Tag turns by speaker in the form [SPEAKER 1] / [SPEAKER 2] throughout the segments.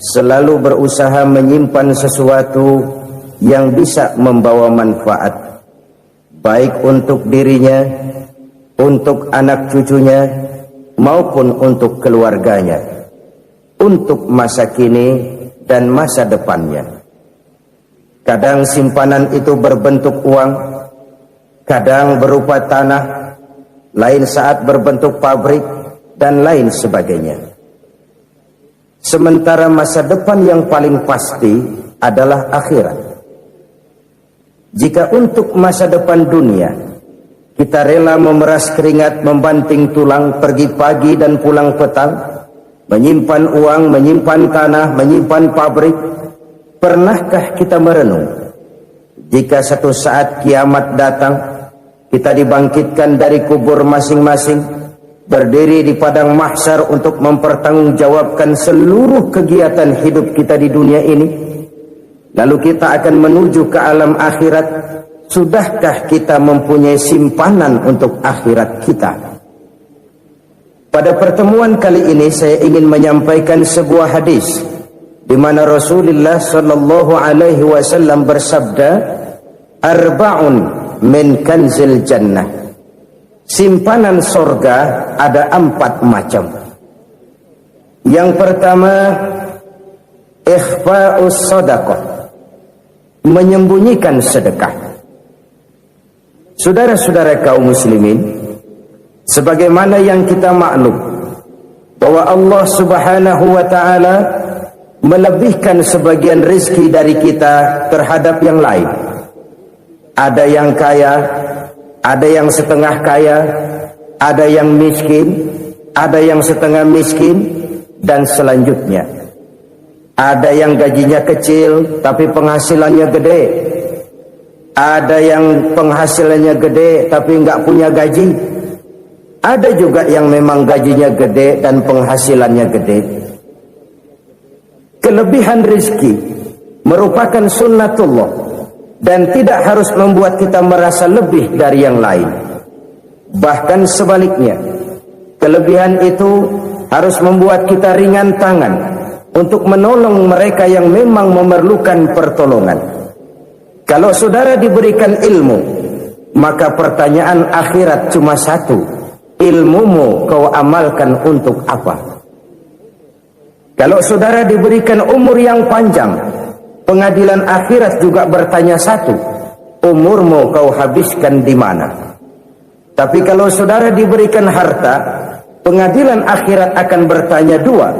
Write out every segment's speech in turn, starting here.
[SPEAKER 1] selalu berusaha menyimpan sesuatu yang bisa membawa manfaat, baik untuk dirinya, untuk anak cucunya, maupun untuk keluarganya, untuk masa kini dan masa depannya. Kadang simpanan itu berbentuk uang, kadang berupa tanah, lain saat berbentuk pabrik, dan lain sebagainya. Sementara masa depan yang paling pasti adalah akhirat. Jika untuk masa depan dunia kita rela memeras keringat, membanting tulang, pergi pagi dan pulang petang, menyimpan uang, menyimpan tanah, menyimpan pabrik, pernahkah kita merenung jika satu saat kiamat datang, kita dibangkitkan dari kubur masing-masing, berdiri di padang mahsyar untuk mempertanggungjawabkan seluruh kegiatan hidup kita di dunia ini, lalu kita akan menuju ke alam akhirat. Sudahkah kita mempunyai simpanan untuk akhirat kita? Pada pertemuan kali ini saya ingin menyampaikan sebuah hadis di mana Rasulullah sallallahu alaihi wasallam bersabda, "Arba'un min kanzil jannah." Simpanan sorga ada 4 macam. Yang pertama, ikhfa'us sadaqah, menyembunyikan sedekah. Saudara-saudara kaum muslimin, sebagaimana yang kita maklum bahwa Allah Subhanahu wa taala melebihkan sebagian rezeki dari kita terhadap yang lain. Ada yang kaya, ada yang setengah kaya, ada yang miskin, ada yang setengah miskin, dan selanjutnya. Ada yang gajinya kecil tapi penghasilannya gede. Ada yang penghasilannya gede tapi nggak punya gaji. Ada juga yang memang gajinya gede dan penghasilannya gede. Kelebihan rezeki merupakan sunnatullah dan tidak harus membuat kita merasa lebih dari yang lain. Bahkan sebaliknya, kelebihan itu harus membuat kita ringan tangan untuk menolong mereka yang memang memerlukan pertolongan. Kalau saudara diberikan ilmu, maka pertanyaan akhirat cuma satu: ilmumu kau amalkan untuk apa? Kalau saudara diberikan umur yang panjang, pengadilan akhirat juga bertanya satu: umurmu kau habiskan di mana? Tapi kalau saudara diberikan harta, pengadilan akhirat akan bertanya dua: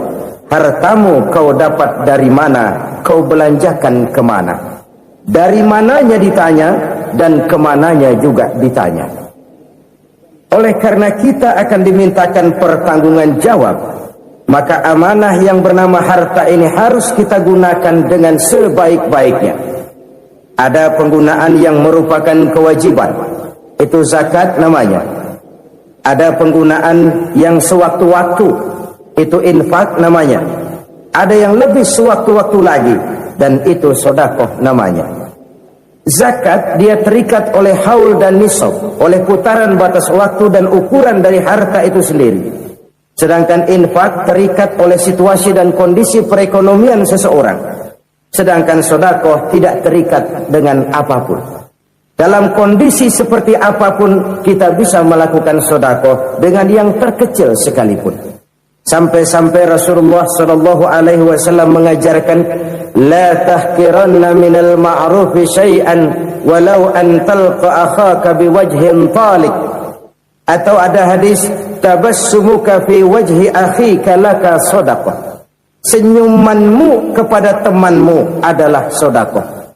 [SPEAKER 1] hartamu kau dapat dari mana? Kau belanjakan kemana? Dari mananya ditanya, dan kemananya juga ditanya. Oleh karena kita akan dimintakan pertanggungan jawab, maka amanah yang bernama harta ini harus kita gunakan dengan sebaik-baiknya. Ada penggunaan yang merupakan kewajiban, itu zakat namanya. Ada penggunaan yang sewaktu-waktu, itu infak namanya. Ada yang lebih sewaktu-waktu lagi, dan itu sedekah namanya. Zakat dia terikat oleh haul dan nisab, oleh putaran batas waktu dan ukuran dari harta itu sendiri. Sedangkan infak terikat oleh situasi dan kondisi perekonomian seseorang. Sedangkan sedekah tidak terikat dengan apapun. Dalam kondisi seperti apapun kita bisa melakukan sedekah dengan yang terkecil sekalipun. Sampai-sampai Rasulullah sallallahu alaihi wasallam mengajarkan, la tahqiranna minal ma'rufi syai'an walau an talqa akhaka biwajhin talik. Atau ada hadis, tabassumuka fi wajhi akhika laka shadaqah. Senyumanmu kepada temanmu adalah sedekah.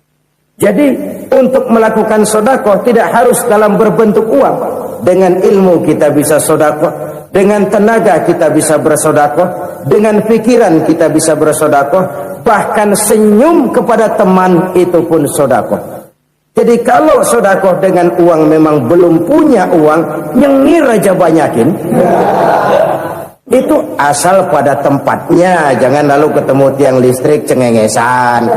[SPEAKER 1] Jadi untuk melakukan sedekah tidak harus dalam berbentuk uang. Dengan ilmu kita bisa sedekah, dengan tenaga kita bisa bersedekah, dengan pikiran kita bisa bersedekah, bahkan senyum kepada teman itu pun sedekah. Jadi kalau sedekah dengan uang memang belum punya uang, nyengir aja banyakin. Itu asal pada tempatnya, jangan lalu ketemu tiang listrik cengengesan.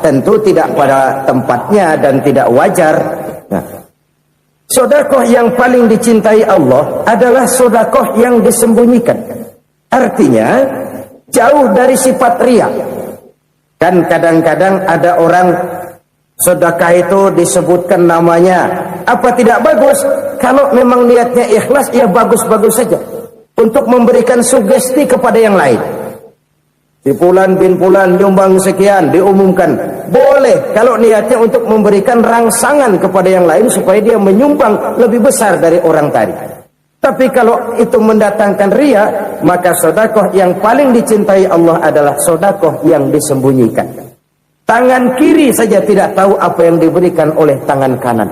[SPEAKER 1] Tentu tidak pada tempatnya dan tidak wajar. Nah, sedekah yang paling dicintai Allah adalah sedekah yang disembunyikan. Artinya, jauh dari sifat riya. Kan kadang-kadang ada orang sedekah itu disebutkan namanya, apa tidak bagus? Kalau memang niatnya ikhlas, ya bagus-bagus saja. Untuk memberikan sugesti kepada yang lain. Si Fulan bin Fulan nyumbang sekian, diumumkan. Boleh kalau niatnya untuk memberikan rangsangan kepada yang lain supaya dia menyumbang lebih besar dari orang tadi. Tapi kalau itu mendatangkan riya, maka sedekah yang paling dicintai Allah adalah sedekah yang disembunyikan. Tangan kiri saja tidak tahu apa yang diberikan oleh tangan kanan.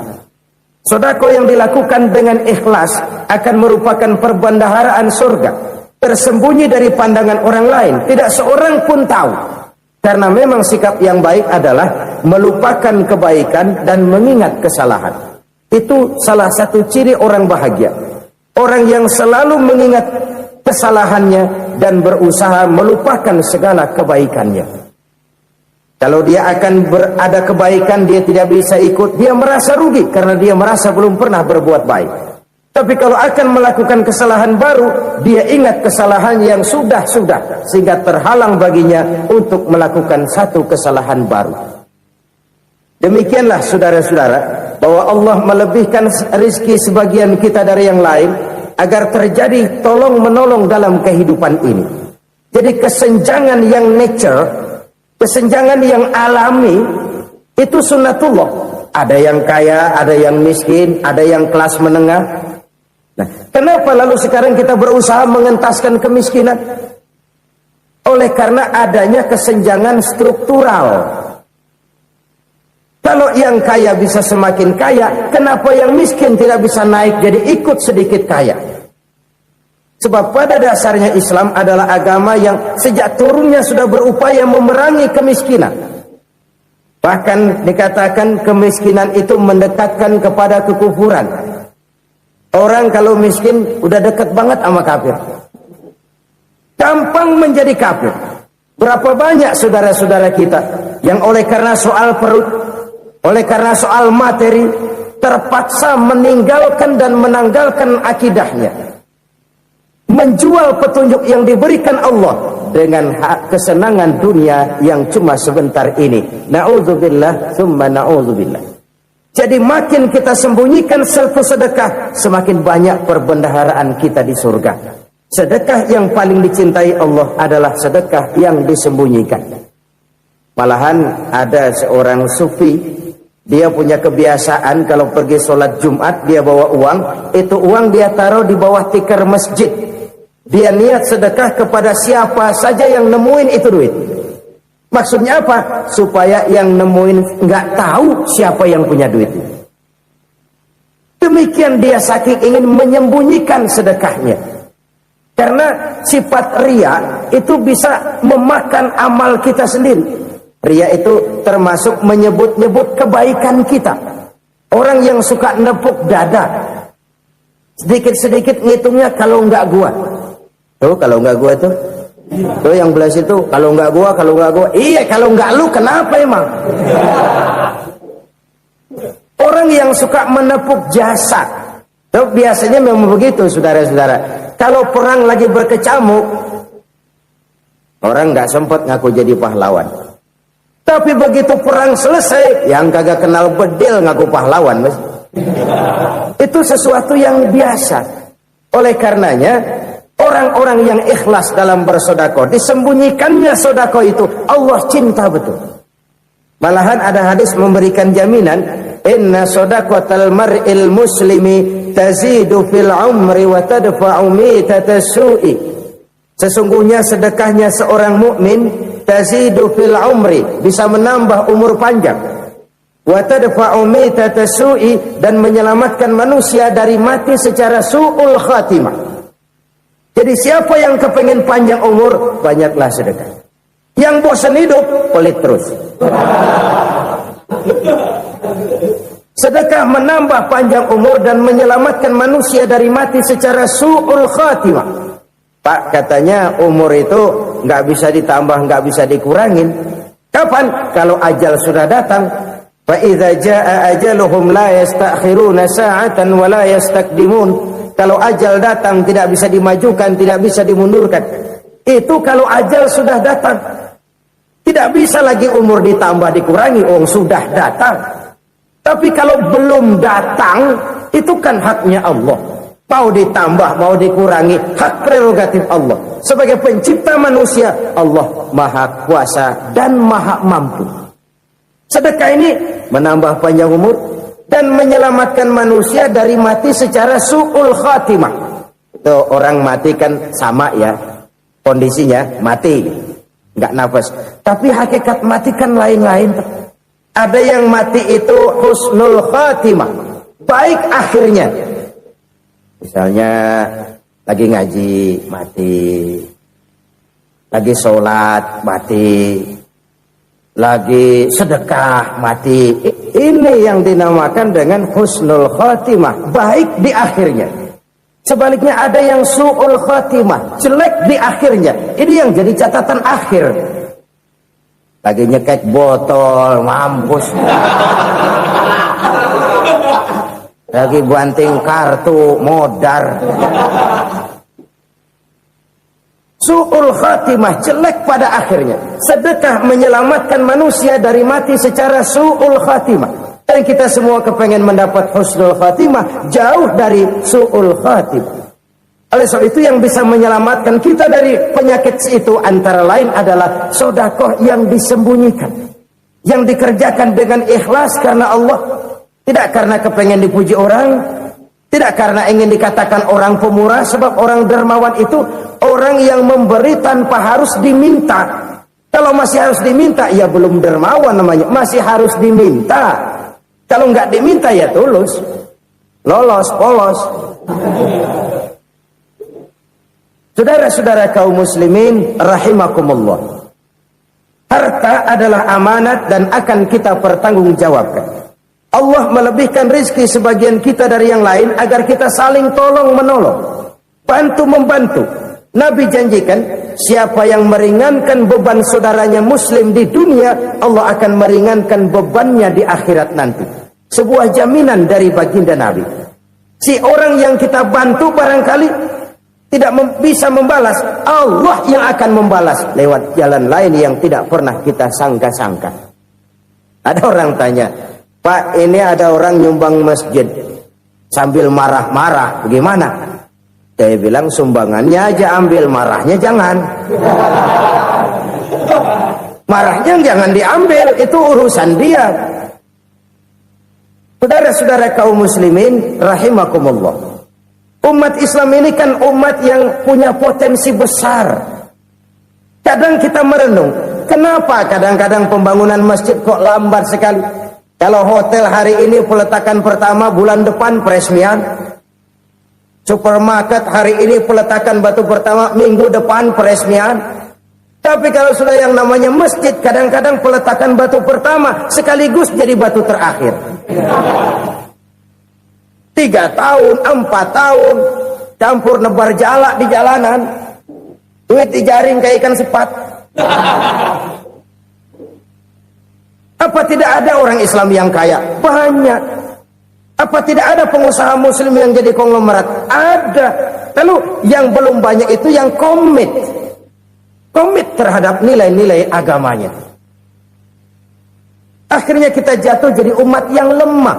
[SPEAKER 1] Sedekah yang dilakukan dengan ikhlas akan merupakan perbendaharaan surga, tersembunyi dari pandangan orang lain, tidak seorang pun tahu. Karena memang sikap yang baik adalah melupakan kebaikan dan mengingat kesalahan. Itu salah satu ciri orang bahagia. Orang yang selalu mengingat kesalahannya dan berusaha melupakan segala kebaikannya. Kalau dia akan berada kebaikan, dia tidak bisa ikut, dia merasa rugi karena dia merasa belum pernah berbuat baik. Tapi kalau akan melakukan kesalahan baru, dia ingat kesalahan yang sudah-sudah, sehingga terhalang baginya untuk melakukan satu kesalahan baru. Demikianlah saudara-saudara, bahwa Allah melebihkan rizki sebagian kita dari yang lain, agar terjadi tolong-menolong dalam kehidupan ini. Jadi kesenjangan yang nature, kesenjangan yang alami, itu sunnatullah. Ada yang kaya, ada yang miskin, ada yang kelas menengah. Nah, kenapa lalu sekarang kita berusaha mengentaskan kemiskinan? Oleh karena adanya kesenjangan struktural. Kalau yang kaya bisa semakin kaya, kenapa yang miskin tidak bisa naik jadi ikut sedikit kaya? Sebab pada dasarnya Islam adalah agama yang sejak turunnya sudah berupaya memerangi kemiskinan. Bahkan dikatakan kemiskinan itu mendekatkan kepada kekufuran. Orang kalau miskin udah dekat banget sama kafir. Gampang menjadi kafir. Berapa banyak saudara-saudara kita yang oleh karena soal perut, oleh karena soal materi, terpaksa meninggalkan dan menanggalkan akidahnya, menjual petunjuk yang diberikan Allah dengan hak kesenangan dunia yang cuma sebentar ini. Na'udzubillah, thumma na'udzubillah. Jadi makin kita sembunyikan satu sedekah, semakin banyak perbendaharaan kita di surga. Sedekah yang paling dicintai Allah adalah sedekah yang disembunyikan. Malahan ada seorang sufi, dia punya kebiasaan kalau pergi sholat Jumat, dia bawa uang, itu uang dia taruh di bawah tikar masjid. Dia niat sedekah kepada siapa saja yang nemuin itu duit. Maksudnya apa? Supaya yang nemuin nggak tahu siapa yang punya duit. Demikian dia saking ingin menyembunyikan sedekahnya. Karena sifat riya itu bisa memakan amal kita sendiri. Riya itu termasuk menyebut-nyebut kebaikan kita. Orang yang suka nepuk dada, sedikit-sedikit ngitungnya kalau nggak gua. Tuh kalau nggak gua tuh. Tuh yang belas itu kalau nggak gua, kalau nggak gua. Iya kalau nggak lu kenapa emang? Orang yang suka menepuk jasad, tuh biasanya memang begitu saudara-saudara. Kalau perang lagi berkecamuk, orang nggak sempat ngaku jadi pahlawan. Tapi begitu perang selesai, yang kagak kenal bedil ngaku pahlawan, mas. Itu sesuatu yang biasa. Oleh karenanya, orang-orang yang ikhlas dalam bersedekah, disembunyikannya sedekah itu, Allah cinta betul. Malahan ada hadis memberikan jaminan, inna sedaqatal mar'il muslimi tazidu fil umri wa tadfa'u mitata su'i. Sesungguhnya sedekahnya seorang mukmin tazidu fil umri, bisa menambah umur panjang, wa tadfa'u mitata su'i, dan menyelamatkan manusia dari mati secara su'ul khatimah. Jadi siapa yang kepengen panjang umur, banyaklah sedekah. Yang bosan hidup, pelit terus. Sedekah menambah panjang umur dan menyelamatkan manusia dari mati secara su'ul khatimah. Pak, katanya umur itu nggak bisa ditambah, nggak bisa dikurangin. Kapan? Kalau ajal sudah datang. Fa idza jaa ajaluhum la yastakhiruna sa'atan wa la yastakdimun. Kalau ajal datang tidak bisa dimajukan, tidak bisa dimundurkan. Itu kalau ajal sudah datang. Tidak bisa lagi umur ditambah dikurangi, sudah datang. Tapi kalau belum datang, itu kan haknya Allah. Mau ditambah, mau dikurangi, hak prerogatif Allah. Sebagai pencipta manusia, Allah maha kuasa dan maha mampu. Sedekah ini menambah panjang umur dan menyelamatkan manusia dari mati secara su'ul khatimah. Itu orang mati kan sama ya, kondisinya mati, nggak nafas. Tapi hakikat mati kan lain-lain. Ada yang mati itu husnul khatimah, baik akhirnya. Misalnya lagi ngaji mati, lagi sholat mati, lagi sedekah mati. Ini yang dinamakan dengan husnul khatimah, baik di akhirnya. Sebaliknya ada yang su'ul khatimah, jelek di akhirnya. Ini yang jadi catatan akhir. Lagi nyekek botol, mampus. Lagi banting kartu, modar. Su'ul khatimah, jelek pada akhirnya. Sedekah menyelamatkan manusia dari mati secara su'ul khatimah. Dan kita semua kepengen mendapat husnul khatimah, jauh dari su'ul khatimah. Oleh sebab itu yang bisa menyelamatkan kita dari penyakit itu antara lain adalah sedekah yang disembunyikan, yang dikerjakan dengan ikhlas karena Allah, tidak karena kepengen dipuji orang, tidak karena ingin dikatakan orang pemurah. Sebab orang dermawan itu orang yang memberi tanpa harus diminta. Kalau masih harus diminta, ya belum dermawan namanya, masih harus diminta. Kalau nggak diminta ya tulus, lolos, polos. Saudara-saudara kaum muslimin rahimakumullah, harta adalah amanat dan akan kita pertanggungjawabkan. Allah melebihkan rizki sebagian kita dari yang lain agar kita saling tolong menolong, bantu membantu. Nabi janjikan, siapa yang meringankan beban saudaranya muslim di dunia, Allah akan meringankan bebannya di akhirat nanti. Sebuah jaminan dari baginda Nabi. Si orang yang kita bantu barangkali tidak bisa membalas, Allah yang akan membalas lewat jalan lain yang tidak pernah kita sangka-sangka. Ada orang tanya, Pak, ini ada orang nyumbang masjid sambil marah-marah, bagaimana? Saya bilang, sumbangannya aja ambil, marahnya jangan. Marahnya jangan diambil, itu urusan dia. Saudara-saudara kaum muslimin rahimakumullah, umat Islam ini kan umat yang punya potensi besar. Kadang kita merenung, kenapa kadang-kadang pembangunan masjid kok lambat sekali? Kalau hotel hari ini peletakan pertama, bulan depan peresmian. Supermarket hari ini peletakan batu pertama, minggu depan peresmian. Tapi kalau sudah yang namanya masjid, kadang-kadang peletakan batu pertama sekaligus jadi batu terakhir. 3 tahun, 4 tahun, campur nebar jalak di jalanan, duit dijaring kayak ikan sepat. Apa tidak ada orang Islam yang kaya? Banyak. Apa tidak ada pengusaha muslim yang jadi konglomerat? Ada. Lalu yang belum banyak itu yang komit terhadap nilai-nilai agamanya. Akhirnya kita jatuh jadi umat yang lemah.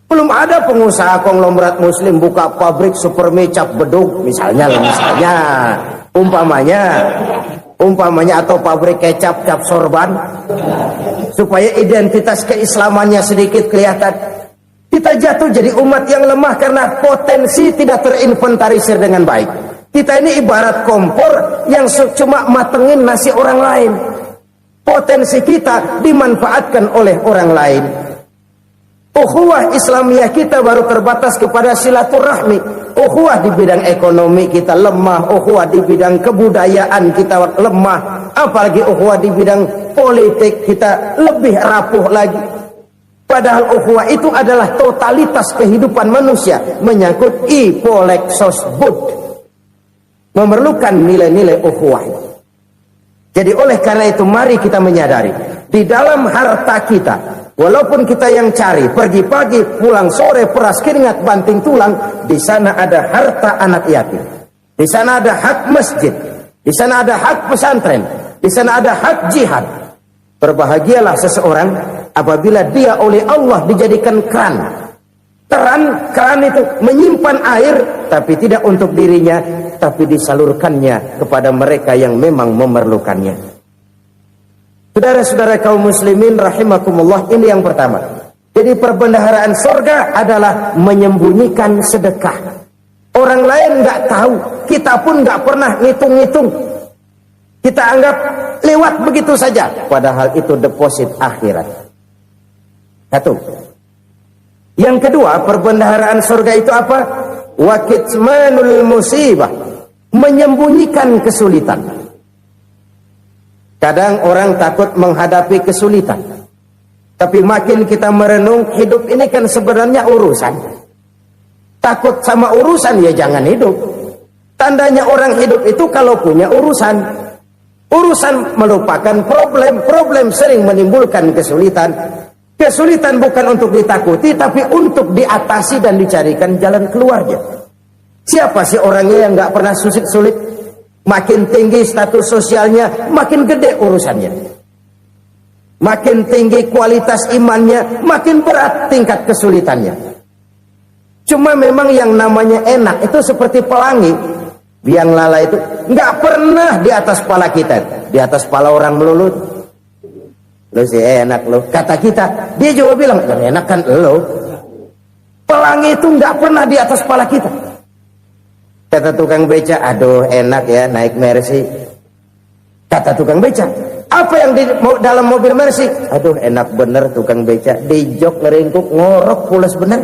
[SPEAKER 1] Belum ada pengusaha konglomerat muslim buka pabrik supermi cap bedug misalnya umpamanya atau pabrik kecap cap sorban supaya identitas keislamannya sedikit kelihatan. Kita jatuh jadi umat yang lemah karena potensi tidak terinventarisir dengan baik. Kita ini ibarat kompor yang cuma matengin nasi orang lain. Potensi kita dimanfaatkan oleh orang lain. Ukhuwah Islamiyah kita baru terbatas kepada silaturahmi. Ukhuwah di bidang ekonomi kita lemah, ukhuwah di bidang kebudayaan kita lemah, apalagi ukhuwah di bidang politik kita lebih rapuh lagi. Padahal ukhuwah itu adalah totalitas kehidupan manusia, menyangkut ipolek sosbud, memerlukan nilai-nilai ukhuwah. Jadi oleh karena itu mari kita menyadari, di dalam harta kita, walaupun kita yang cari, pergi pagi, pulang sore, peras keringat, banting tulang, di sana ada harta anak yatim. Di sana ada hak masjid. Di sana ada hak pesantren, di sana ada hak jihad. Berbahagialah seseorang apabila dia oleh Allah dijadikan keran. Keran itu menyimpan air, tapi tidak untuk dirinya, tapi disalurkannya kepada mereka yang memang memerlukannya. Saudara-saudara kaum muslimin rahimakumullah, ini yang pertama. Jadi perbendaharaan surga adalah menyembunyikan sedekah. Orang lain nggak tahu, kita pun nggak pernah ngitung-ngitung. Kita anggap lewat begitu saja, padahal itu deposit akhirat. Satu. Yang kedua, perbendaharaan surga itu apa? Wa kitmanul musibah, menyembunyikan kesulitan. Kadang orang takut menghadapi kesulitan, tapi makin kita merenung, hidup ini kan sebenarnya urusan. Takut sama urusan, ya jangan hidup. Tandanya orang hidup itu kalau punya urusan. Urusan merupakan problem. Problem sering menimbulkan kesulitan. Kesulitan bukan untuk ditakuti, tapi untuk diatasi dan dicarikan jalan keluarnya. Siapa sih orangnya yang nggak pernah sulit-sulit? Makin tinggi status sosialnya, makin gede urusannya. Makin tinggi kualitas imannya, makin berat tingkat kesulitannya. Cuma memang yang namanya enak itu seperti pelangi. Biang lala itu nggak pernah di atas kepala kita, di atas kepala orang melulu. Lo sih enak lo, kata kita. Dia juga bilang, yang enak kan lo. Pelangi itu nggak pernah di atas kepala kita. Kata tukang beca, aduh enak ya naik Mercy. Kata tukang beca, apa yang di dalam mobil Mercy? Aduh enak bener tukang beca, di jok ngeringkuk ngorok pulas bener.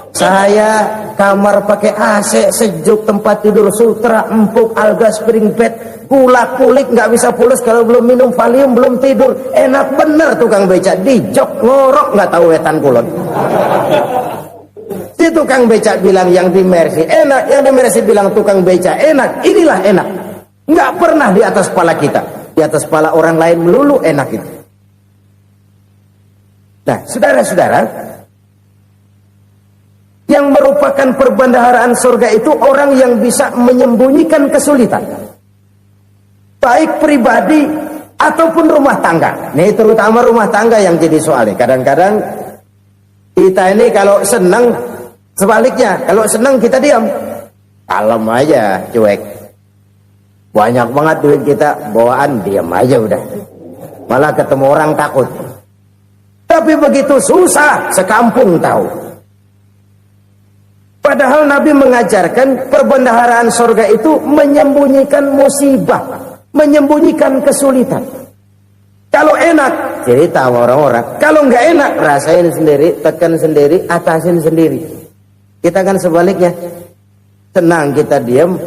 [SPEAKER 1] Saya kamar pakai AC, sejuk, tempat tidur sutra, empuk, alga, spring bed, kulak kulik, nggak bisa pulas kalau belum minum Valium, belum tidur. Enak bener tukang beca, di jok ngorok nggak tahu wetan kulon. Si tukang beca bilang yang di Mercy enak, yang di Mercy bilang tukang beca enak. Inilah enak, nggak pernah di atas kepala kita, di atas kepala orang lain melulu enak itu. Nah, saudara-saudara, yang merupakan perbendaharaan surga itu orang yang bisa menyembunyikan kesulitan, baik pribadi ataupun rumah tangga. Nih terutama rumah tangga yang jadi soalnya. Kadang-kadang kita ini kalau senang, sebaliknya kalau senang kita diam, kalem aja, cuek. Banyak banget duit kita bawaan, diam aja udah. Malah ketemu orang takut. Tapi begitu susah, sekampung tahu. Padahal Nabi mengajarkan perbendaharaan surga itu menyembunyikan musibah, menyembunyikan kesulitan. Kalau enak, cerita sama orang-orang. Kalau nggak enak, rasain sendiri, tekan sendiri, atasin sendiri. Kita kan sebaliknya, tenang kita diam,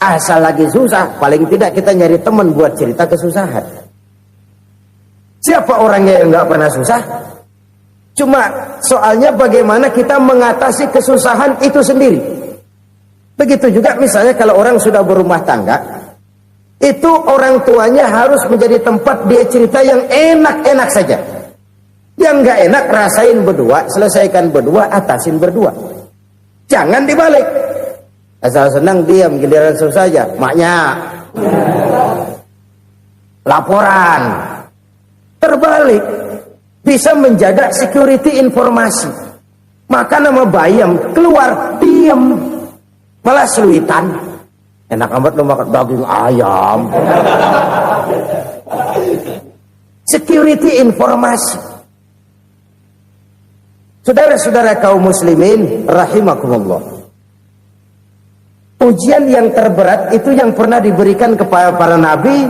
[SPEAKER 1] asal lagi susah, paling tidak kita nyari teman buat cerita kesusahan. Siapa orangnya yang nggak pernah susah? Cuma soalnya bagaimana kita mengatasi kesusahan itu sendiri. Begitu juga misalnya kalau orang sudah berumah tangga, itu orang tuanya harus menjadi tempat dia cerita yang enak-enak saja. Yang nggak enak rasain berdua, selesaikan berdua, atasin berdua. Jangan dibalik. Asal senang diam, giliran susah saja. Maknya laporan. Terbalik. Bisa menjaga security informasi. Maka nama bayam keluar diam, malah seluitan. Enak amat lo makan daging ayam. Security informasi. Saudara-saudara kaum muslimin rahimakumullah. Ujian yang terberat itu yang pernah diberikan kepada para nabi,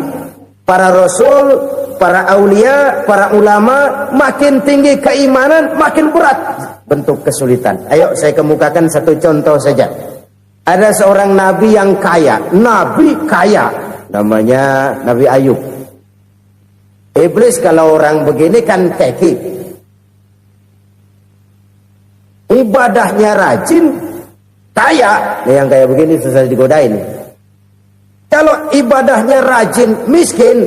[SPEAKER 1] para rasul, para aulia, para ulama. Makin tinggi keimanan, makin berat bentuk kesulitan. Ayo saya kemukakan satu contoh saja. Ada seorang nabi yang kaya, nabi kaya, namanya Nabi Ayub. Iblis kalau orang begini kan keki. Ibadahnya rajin, kaya. Nih yang kayak begini susah digodain. Kalau ibadahnya rajin, miskin,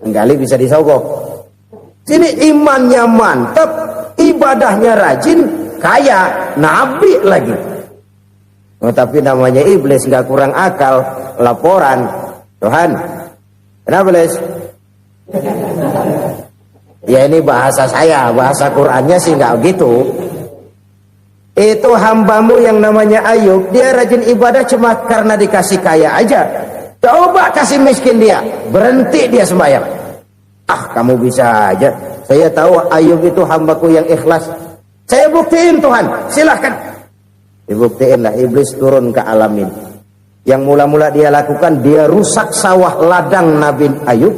[SPEAKER 1] enggali bisa disogok. Sini imannya mantap, ibadahnya rajin, kaya, nabi lagi. Oh, tapi namanya iblis, nggak kurang akal. Laporan, Tuhan, kenapa Les? Ya ini bahasa saya, bahasa Qurannya sih nggak gitu. Itu hambamu yang namanya Ayub, dia rajin ibadah cuma karena dikasih kaya aja. Coba kasih miskin dia, berhenti dia sembahyang. Ah, kamu bisa aja. Saya tahu Ayub itu hambaku yang ikhlas. Saya buktiin Tuhan, silahkan. Dibuktiin lah, iblis turun ke alam ini. Yang mula-mula dia lakukan, dia rusak sawah ladang Nabi Ayub.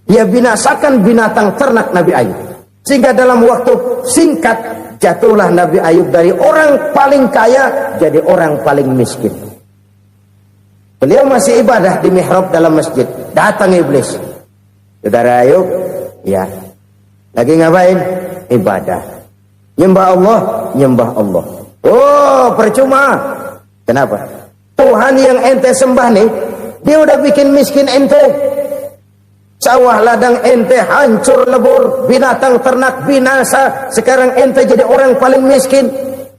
[SPEAKER 1] Dia binasakan binatang ternak Nabi Ayub. Sehingga dalam waktu singkat, jatuhlah Nabi Ayub dari orang paling kaya, jadi orang paling miskin. Beliau masih ibadah di mihrab dalam masjid. Datang iblis. Saudara Ayub, ya, lagi ngapain? Ibadah. Nyembah Allah, nyembah Allah. Oh, percuma. Kenapa? Tuhan yang ente sembah nih, dia udah bikin miskin ente. Sawah ladang ente hancur lebur, binatang ternak binasa. Sekarang ente jadi orang paling miskin.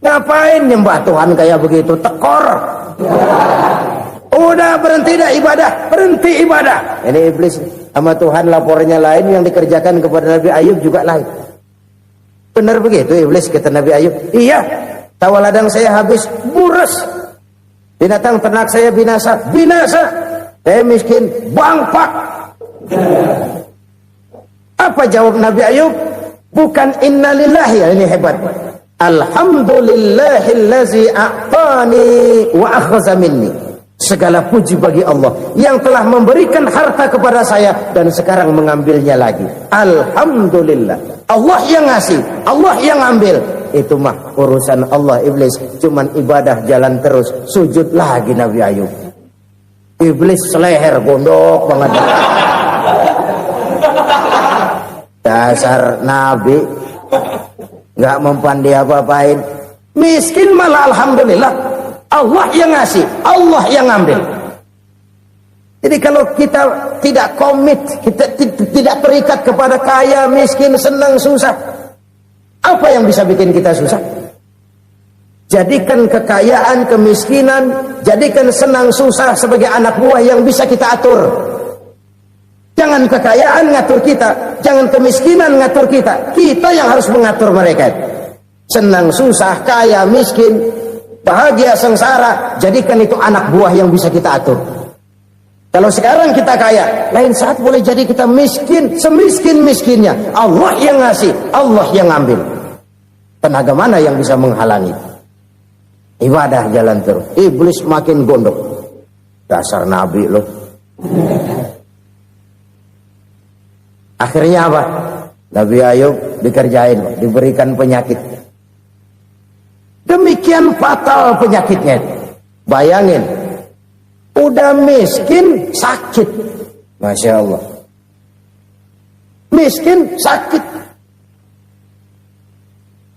[SPEAKER 1] Ngapain nyembah Tuhan kayak begitu? Tekor. Udah berhenti dah ibadah, berhenti ibadah. Ini iblis sama Tuhan lapornya lain, yang dikerjakan kepada Nabi Ayub juga lain. Benar begitu iblis, kata Nabi Ayub. Iya, sawah ladang saya habis, buras. Binatang ternak saya binasa, binasa. Saya miskin, bangpak. Apa jawab Nabi Ayub? Bukan innalillahi, ini hebat. Alhamdulillahillazi a'tani wa akhadha minni. Segala puji bagi Allah yang telah memberikan harta kepada saya dan sekarang mengambilnya lagi. Alhamdulillah. Allah yang ngasih, Allah yang ambil. Itu mah urusan Allah. Iblis cuman ibadah jalan terus, sujud lagi Nabi Ayub. Iblis seleher gondok banget. Dasar Nabi nggak mempan dia apa-apain. Miskin malah alhamdulillah. Allah yang ngasih, Allah yang ngambil. Jadi kalau kita tidak komit, kita tidak terikat kepada kaya, miskin, senang, susah, apa yang bisa bikin kita susah? Jadikan kekayaan, kemiskinan, jadikan senang, susah sebagai anak buah yang bisa kita atur. Jangan kekayaan ngatur kita, jangan kemiskinan ngatur kita. Kita yang harus mengatur mereka. Senang, susah, kaya, miskin, bahagia, sengsara, jadikan itu anak buah yang bisa kita atur. Kalau sekarang kita kaya, lain saat boleh jadi kita miskin, semiskin-miskinnya. Allah yang ngasih, Allah yang ngambil. Tenaga mana yang bisa menghalangi? Ibadah jalan terus. Iblis makin gondok. Dasar Nabi loh. Akhirnya apa? Nabi Ayub dikerjain, diberikan penyakit. Demikian fatal penyakitnya. Bayangin, udah miskin sakit. Masya Allah. Miskin sakit.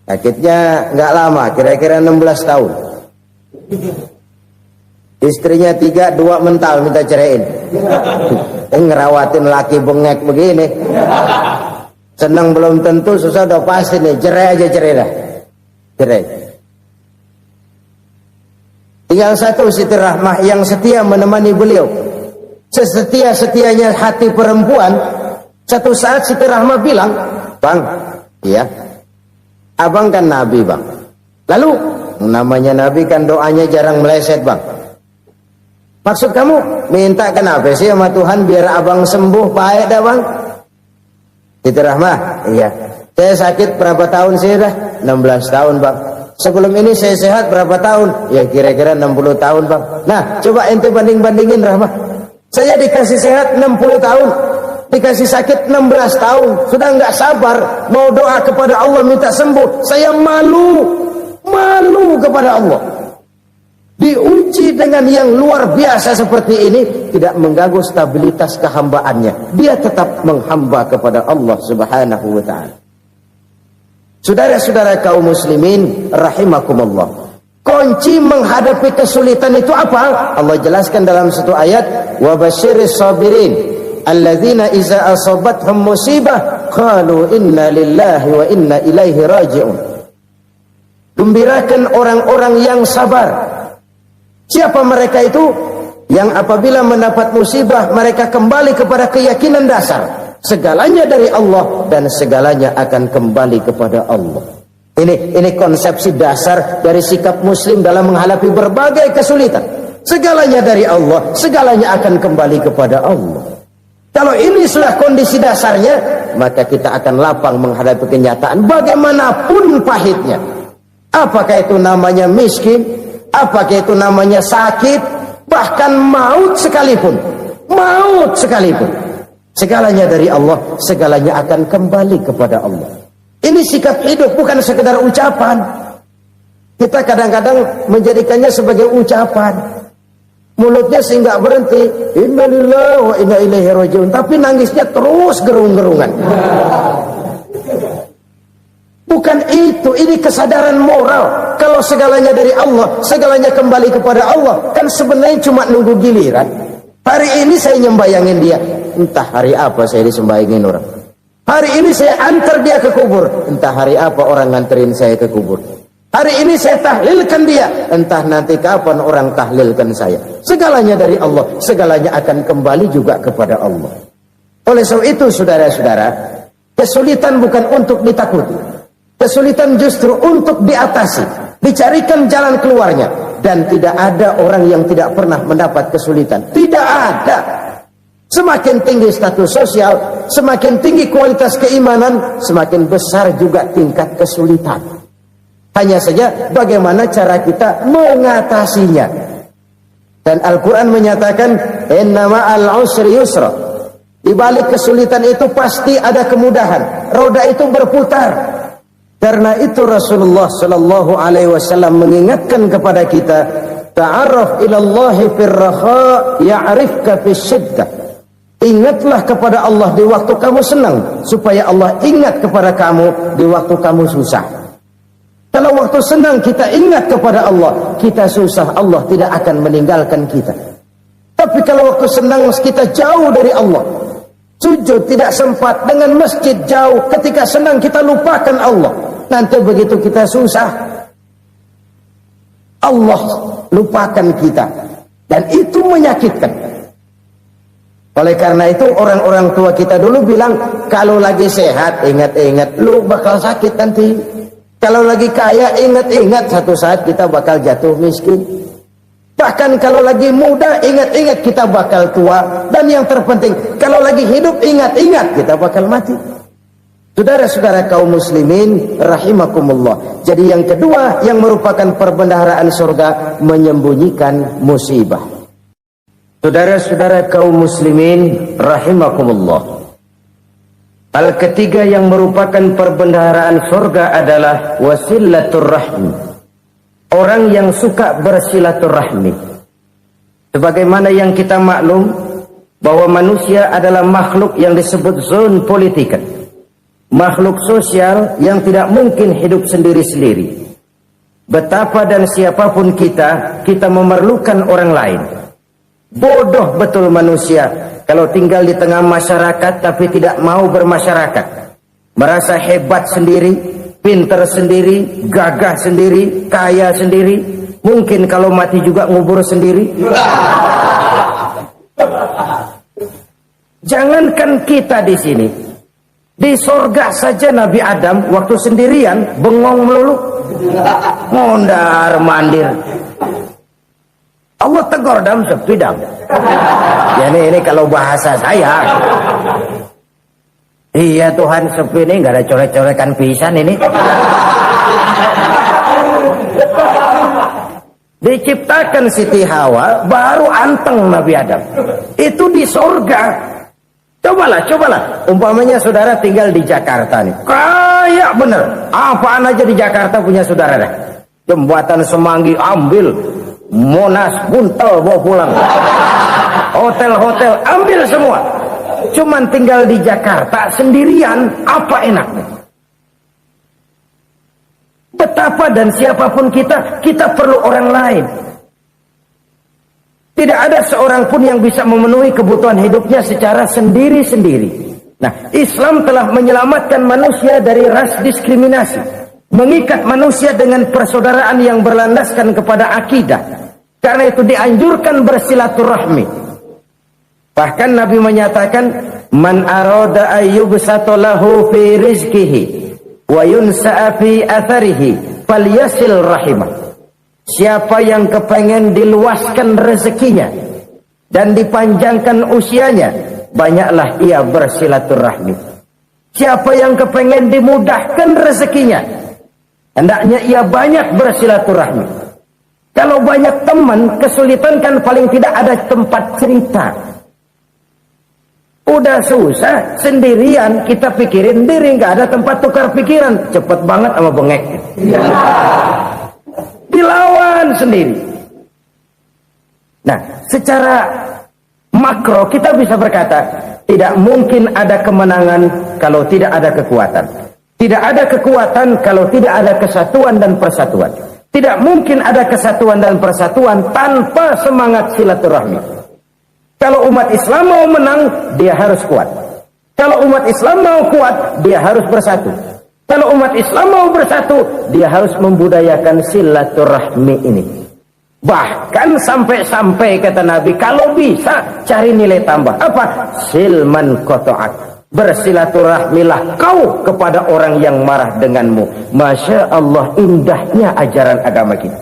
[SPEAKER 1] Sakitnya nggak lama, kira-kira 16 tahun. Istrinya 3, 2 mental minta ceraiin. Ngerawatin laki bengek begini. Senang belum tentu, susah udah pasti nih. Cerai aja, cerai dah. Cerai. Tinggal satu Siti Rahmah yang setia menemani beliau. Sesetia-setianya hati perempuan. Satu saat Siti Rahmah bilang, "Bang, iya, abang kan Nabi, Bang. Lalu, namanya Nabi kan doanya jarang meleset, Bang. Maksud kamu minta kenapa sih sama Tuhan biar abang sembuh, baik dah, Bang?" Siti Rahmah, iya. Saya sakit berapa tahun sih dah? 16 tahun, Bang. Sebelum ini saya sehat berapa tahun? Ya kira-kira 60 tahun, Bang. Nah, coba ente banding-bandingin, Rahmah. Saya dikasih sehat 60 tahun, dikasih sakit 16 tahun. Sudah nggak sabar mau doa kepada Allah minta sembuh. Saya malu kepada Allah. Diuji dengan yang luar biasa seperti ini, tidak mengganggu stabilitas kehambaannya. Dia tetap menghamba kepada Allah Subhanahu wa ta'ala. Saudara-saudara kaum muslimin rahimakumullah. Kunci menghadapi kesulitan itu apa? Allah jelaskan dalam satu ayat, wa basyiris sabirin alladzina iza asabathum musibah qalu inna lillahi wa inna ilaihi raji'un. Gembirakan orang-orang yang sabar Siapa mereka itu? Yang apabila mendapat musibah mereka kembali kepada keyakinan dasar, segalanya dari Allah dan segalanya akan kembali kepada Allah. Ini konsepsi dasar dari sikap muslim dalam menghadapi berbagai kesulitan. Segalanya dari Allah, segalanya akan kembali kepada Allah. Kalau ini sudah kondisi dasarnya, maka kita akan lapang menghadapi kenyataan bagaimanapun pahitnya. Apakah itu namanya miskin, apakah itu namanya sakit, bahkan maut sekalipun. Maut sekalipun. Segalanya dari Allah, segalanya akan kembali kepada Allah. Ini sikap hidup, bukan sekedar ucapan. Kita kadang-kadang menjadikannya sebagai ucapan. Mulutnya sih nggak berhenti, innalillahi wa inna ilaihi rajiun, tapi nangisnya terus gerung-gerungan. Bukan itu, ini kesadaran moral. Kalau segalanya dari Allah, segalanya kembali kepada Allah, kan sebenarnya cuma nunggu giliran. Hari ini saya nyembayangin dia, entah hari apa saya disembayangin orang. Hari ini saya antar dia ke kubur, entah hari apa orang nganterin saya ke kubur. Hari ini saya tahlilkan dia, entah nanti kapan orang tahlilkan saya. Segalanya dari Allah, segalanya akan kembali juga kepada Allah. Oleh sebab itu saudara-saudara, kesulitan bukan untuk ditakuti. Kesulitan justru untuk diatasi, dicarikan jalan keluarnya. Dan tidak ada orang yang tidak pernah mendapat kesulitan. Tidak ada. Semakin tinggi status sosial, semakin tinggi kualitas keimanan, semakin besar juga tingkat kesulitan. Hanya saja bagaimana cara kita mengatasinya. Dan Al-Quran menyatakan, inna ma'al usri yusra. Di balik kesulitan itu pasti ada kemudahan. Roda itu berputar. Karena itu Rasulullah Sallallahu Alaihi Wasallam mengingatkan kepada kita, ta'arraf ilallahi firraha ya'rifka fisyiddah. Ingatlah kepada Allah di waktu kamu senang, supaya Allah ingat kepada kamu di waktu kamu susah. Kalau waktu senang kita ingat kepada Allah, kita susah, Allah tidak akan meninggalkan kita. Tapi kalau waktu senang kita jauh dari Allah, sujud tidak sempat, dengan masjid jauh, ketika senang kita lupakan Allah. Nanti begitu kita susah, Allah lupakan kita. Dan itu menyakitkan. Oleh karena itu orang-orang tua kita dulu bilang, kalau lagi sehat ingat-ingat lu bakal sakit nanti. Kalau lagi kaya ingat-ingat satu saat kita bakal jatuh miskin. Bahkan kalau lagi muda ingat-ingat kita bakal tua. Dan yang terpenting, kalau lagi hidup ingat-ingat kita bakal mati. Saudara-saudara kaum muslimin rahimakumullah. Jadi yang kedua yang merupakan perbendaharaan surga, menyembunyikan musibah. Saudara-saudara kaum muslimin rahimakumullah. Hal ketiga yang merupakan perbendaharaan surga adalah wasilatur rahmi. Orang yang suka bersilaturahmi. Sebagaimana yang kita maklum bahwa manusia adalah makhluk yang disebut zon politika. Makhluk sosial yang tidak mungkin hidup sendiri-sendiri. Betapa dan siapapun kita memerlukan orang lain. Bodoh betul manusia kalau tinggal di tengah masyarakat tapi tidak mau bermasyarakat. Merasa hebat sendiri, pintar sendiri, gagah sendiri, kaya sendiri. Mungkin kalau mati juga ngubur sendiri. Jangankan kita di sini, di sorga saja Nabi Adam waktu sendirian bengong melulu, mondar mandir. Allah tegur dam sepi dam. Ya ini kalau bahasa saya. Iya Tuhan sepi ini nggak ada colek-colekan pisan ini. Diciptakan Siti Hawa baru anteng Nabi Adam. Itu di sorga. Cobalah. Umpamanya saudara tinggal di Jakarta nih. Kayak bener. Apaan aja di Jakarta punya saudara dah. Jembatan Semanggi ambil. Monas, Buntel bawa pulang. Hotel-hotel ambil semua. Cuman tinggal di Jakarta sendirian, apa enaknya? Betapa dan siapapun kita perlu orang lain. Tidak ada seorang pun yang bisa memenuhi kebutuhan hidupnya secara sendiri-sendiri. Nah, Islam telah menyelamatkan manusia dari ras diskriminasi. Mengikat manusia dengan persaudaraan yang berlandaskan kepada akidah. Karena itu dianjurkan bersilaturahmi. Bahkan Nabi menyatakan, man arada ayyubsata lahu fi rizqihi wa yunsa'a fi atharihi falyasil rahimah. Siapa yang kepengen diluaskan rezekinya dan dipanjangkan usianya, banyaklah ia bersilaturahmi. Siapa yang kepengen dimudahkan rezekinya, hendaknya ia banyak bersilaturahmi. Kalau banyak teman, kesulitan kan paling tidak ada tempat cerita. Udah susah, sendirian kita pikirin diri, nggak ada tempat tukar pikiran. Cepet banget sama bengek. Dilawan sendiri. Nah, secara makro kita bisa berkata, tidak mungkin ada kemenangan kalau tidak ada kekuatan. Tidak ada kekuatan kalau tidak ada kesatuan dan persatuan. Tidak mungkin ada kesatuan dan persatuan tanpa semangat silaturahmi. Kalau umat Islam mau menang, dia harus kuat. Kalau umat Islam mau kuat, dia harus bersatu. Kalau umat Islam mau bersatu, dia harus membudayakan silaturahmi ini. Bahkan sampai-sampai kata Nabi, kalau bisa cari nilai tambah. Apa? Silman qata'ak. Bersilaturahmilah kau kepada orang yang marah denganmu. Masya Allah, indahnya ajaran agama kita.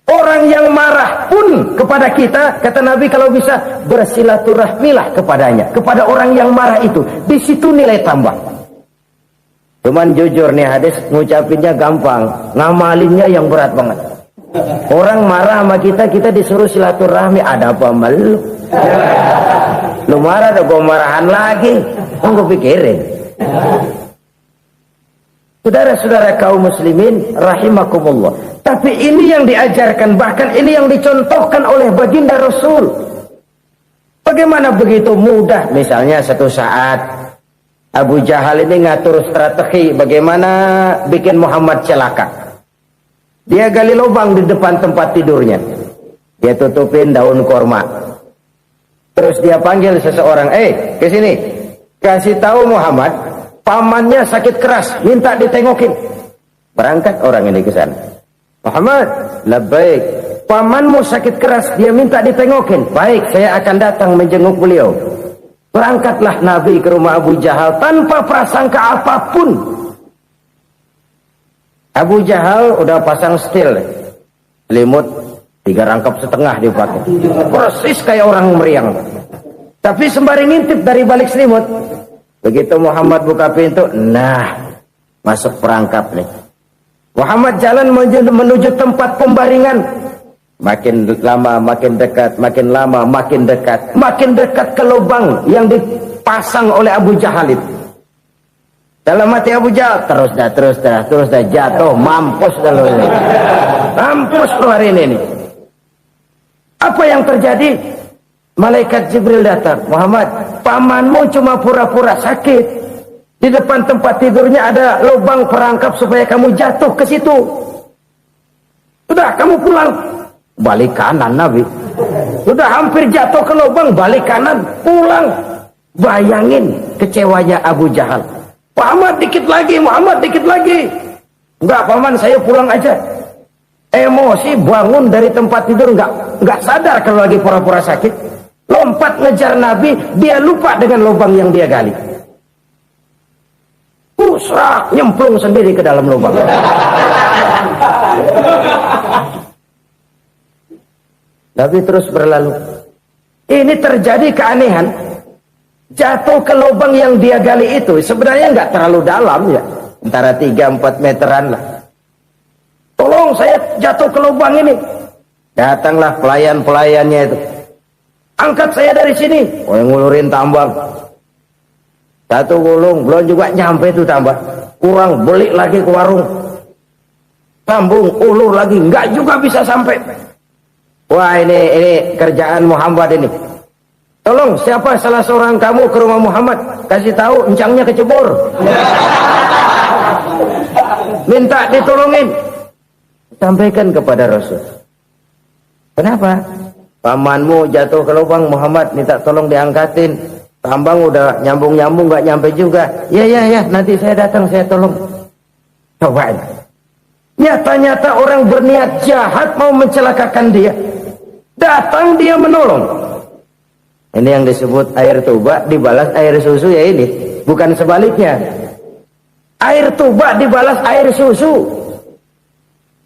[SPEAKER 1] Orang yang marah pun kepada kita, kata Nabi, kalau bisa bersilaturahmilah kepadanya, kepada orang yang marah itu. Di situ nilai tambah. Cuman jujur nih hadis, ngucapinnya gampang, ngamalinnya yang berat banget. Orang marah sama kita, kita disuruh silaturahmi, ada apa malu? Lu marah, ada gua marahan lagi. Gue pikirin. Saudara-saudara kaum muslimin rahimakumullah. Tapi ini yang diajarkan, bahkan ini yang dicontohkan oleh baginda Rasul. Bagaimana begitu mudah? Misalnya satu saat Abu Jahal ini ngatur strategi bagaimana bikin Muhammad celaka. Dia gali lubang di depan tempat tidurnya. Dia tutupin daun korma. Terus dia panggil seseorang, ke sini. Kasih tahu Muhammad, pamannya sakit keras, minta ditengokin. Berangkat orang ini ke sana. Muhammad, labbaik. Pamanmu sakit keras, dia minta ditengokin. Baik, saya akan datang menjenguk beliau. Berangkatlah Nabi ke rumah Abu Jahal tanpa prasangka apapun. Abu Jahal udah pasang setil, selimut 3 rangkap setengah dipakai, persis kayak orang meriang. Tapi sembari ngintip dari balik selimut, begitu Muhammad buka pintu, nah masuk perangkap nih. Muhammad jalan menuju tempat pembaringan. Makin lama makin dekat, makin lama makin dekat, makin dekat ke lubang yang dipasang oleh Abu Jahal itu. Dalam hati Abu Jahal, terus dah jatuh, mampus dah lo ini. Mampus lo hari ini nih. Apa yang terjadi? Malaikat Jibril datang. Muhammad, pamanmu cuma pura-pura sakit. Di depan tempat tidurnya ada lubang perangkap supaya kamu jatuh ke situ. Sudah, kamu pulang. Balik kanan Nabi. Sudah hampir jatuh ke lubang, balik kanan, pulang. Bayangin kecewanya Abu Jahal. Muhammad dikit lagi, Muhammad dikit lagi. Enggak, paman, saya pulang aja. Emosi bangun dari tempat tidur, enggak sadar kalau lagi pura-pura sakit. Lompat ngejar Nabi, dia lupa dengan lubang yang dia gali. Serak, nyemplung sendiri ke dalam lubang. Nabi terus berlalu. Ini terjadi keanehan. Jatuh ke lubang yang dia gali itu sebenarnya nggak terlalu dalam ya, antara 3-4 meteran lah. Tolong, saya jatuh ke lubang ini. Datanglah pelayan-pelayannya itu. Angkat saya dari sini. Oh, yang ngulurin tambang. Satu gulung, belum juga nyampe itu tambah. Kurang, beli lagi ke warung. Sambung, ulur lagi, nggak juga bisa sampai. Wah, ini kerjaan Muhammad ini. Tolong, siapa salah seorang kamu ke rumah Muhammad, kasih tahu encangnya kecebur. Minta ditolongin. Sampaikan kepada Rasul. Kenapa? Pamanmu jatuh ke lubang, Muhammad minta tolong diangkatin. Tambang udah nyambung-nyambung nggak nyampe juga. Ya, nanti saya datang, saya tolong. Cobain. Nyata-nyata orang berniat jahat mau mencelakakan dia. Datang dia menolong. Ini yang disebut air tuba dibalas air susu ya ini. Bukan sebaliknya. Air tuba dibalas air susu.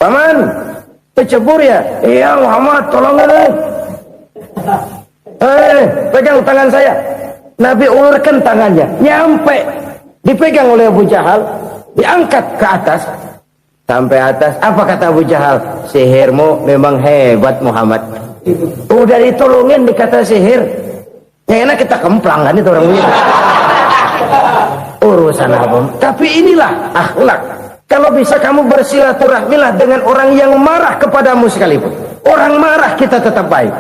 [SPEAKER 1] Paman, kecebur ya? Iya Muhammad, tolong ini. Pegang tangan saya. Nabi ulurkan tangannya. Nyampe. Dipegang oleh Abu Jahal. Diangkat ke atas. Sampai atas. Apa kata Abu Jahal? Sihirmu memang hebat Muhammad. Udah ditolongin dikata sihir. Yang enak kita kemplang kan itu orang begitu. Urusan apa? Tapi inilah akhlak. Kalau bisa kamu bersilaturahmilah dengan orang yang marah kepadamu sekalipun. Orang marah kita tetap baik.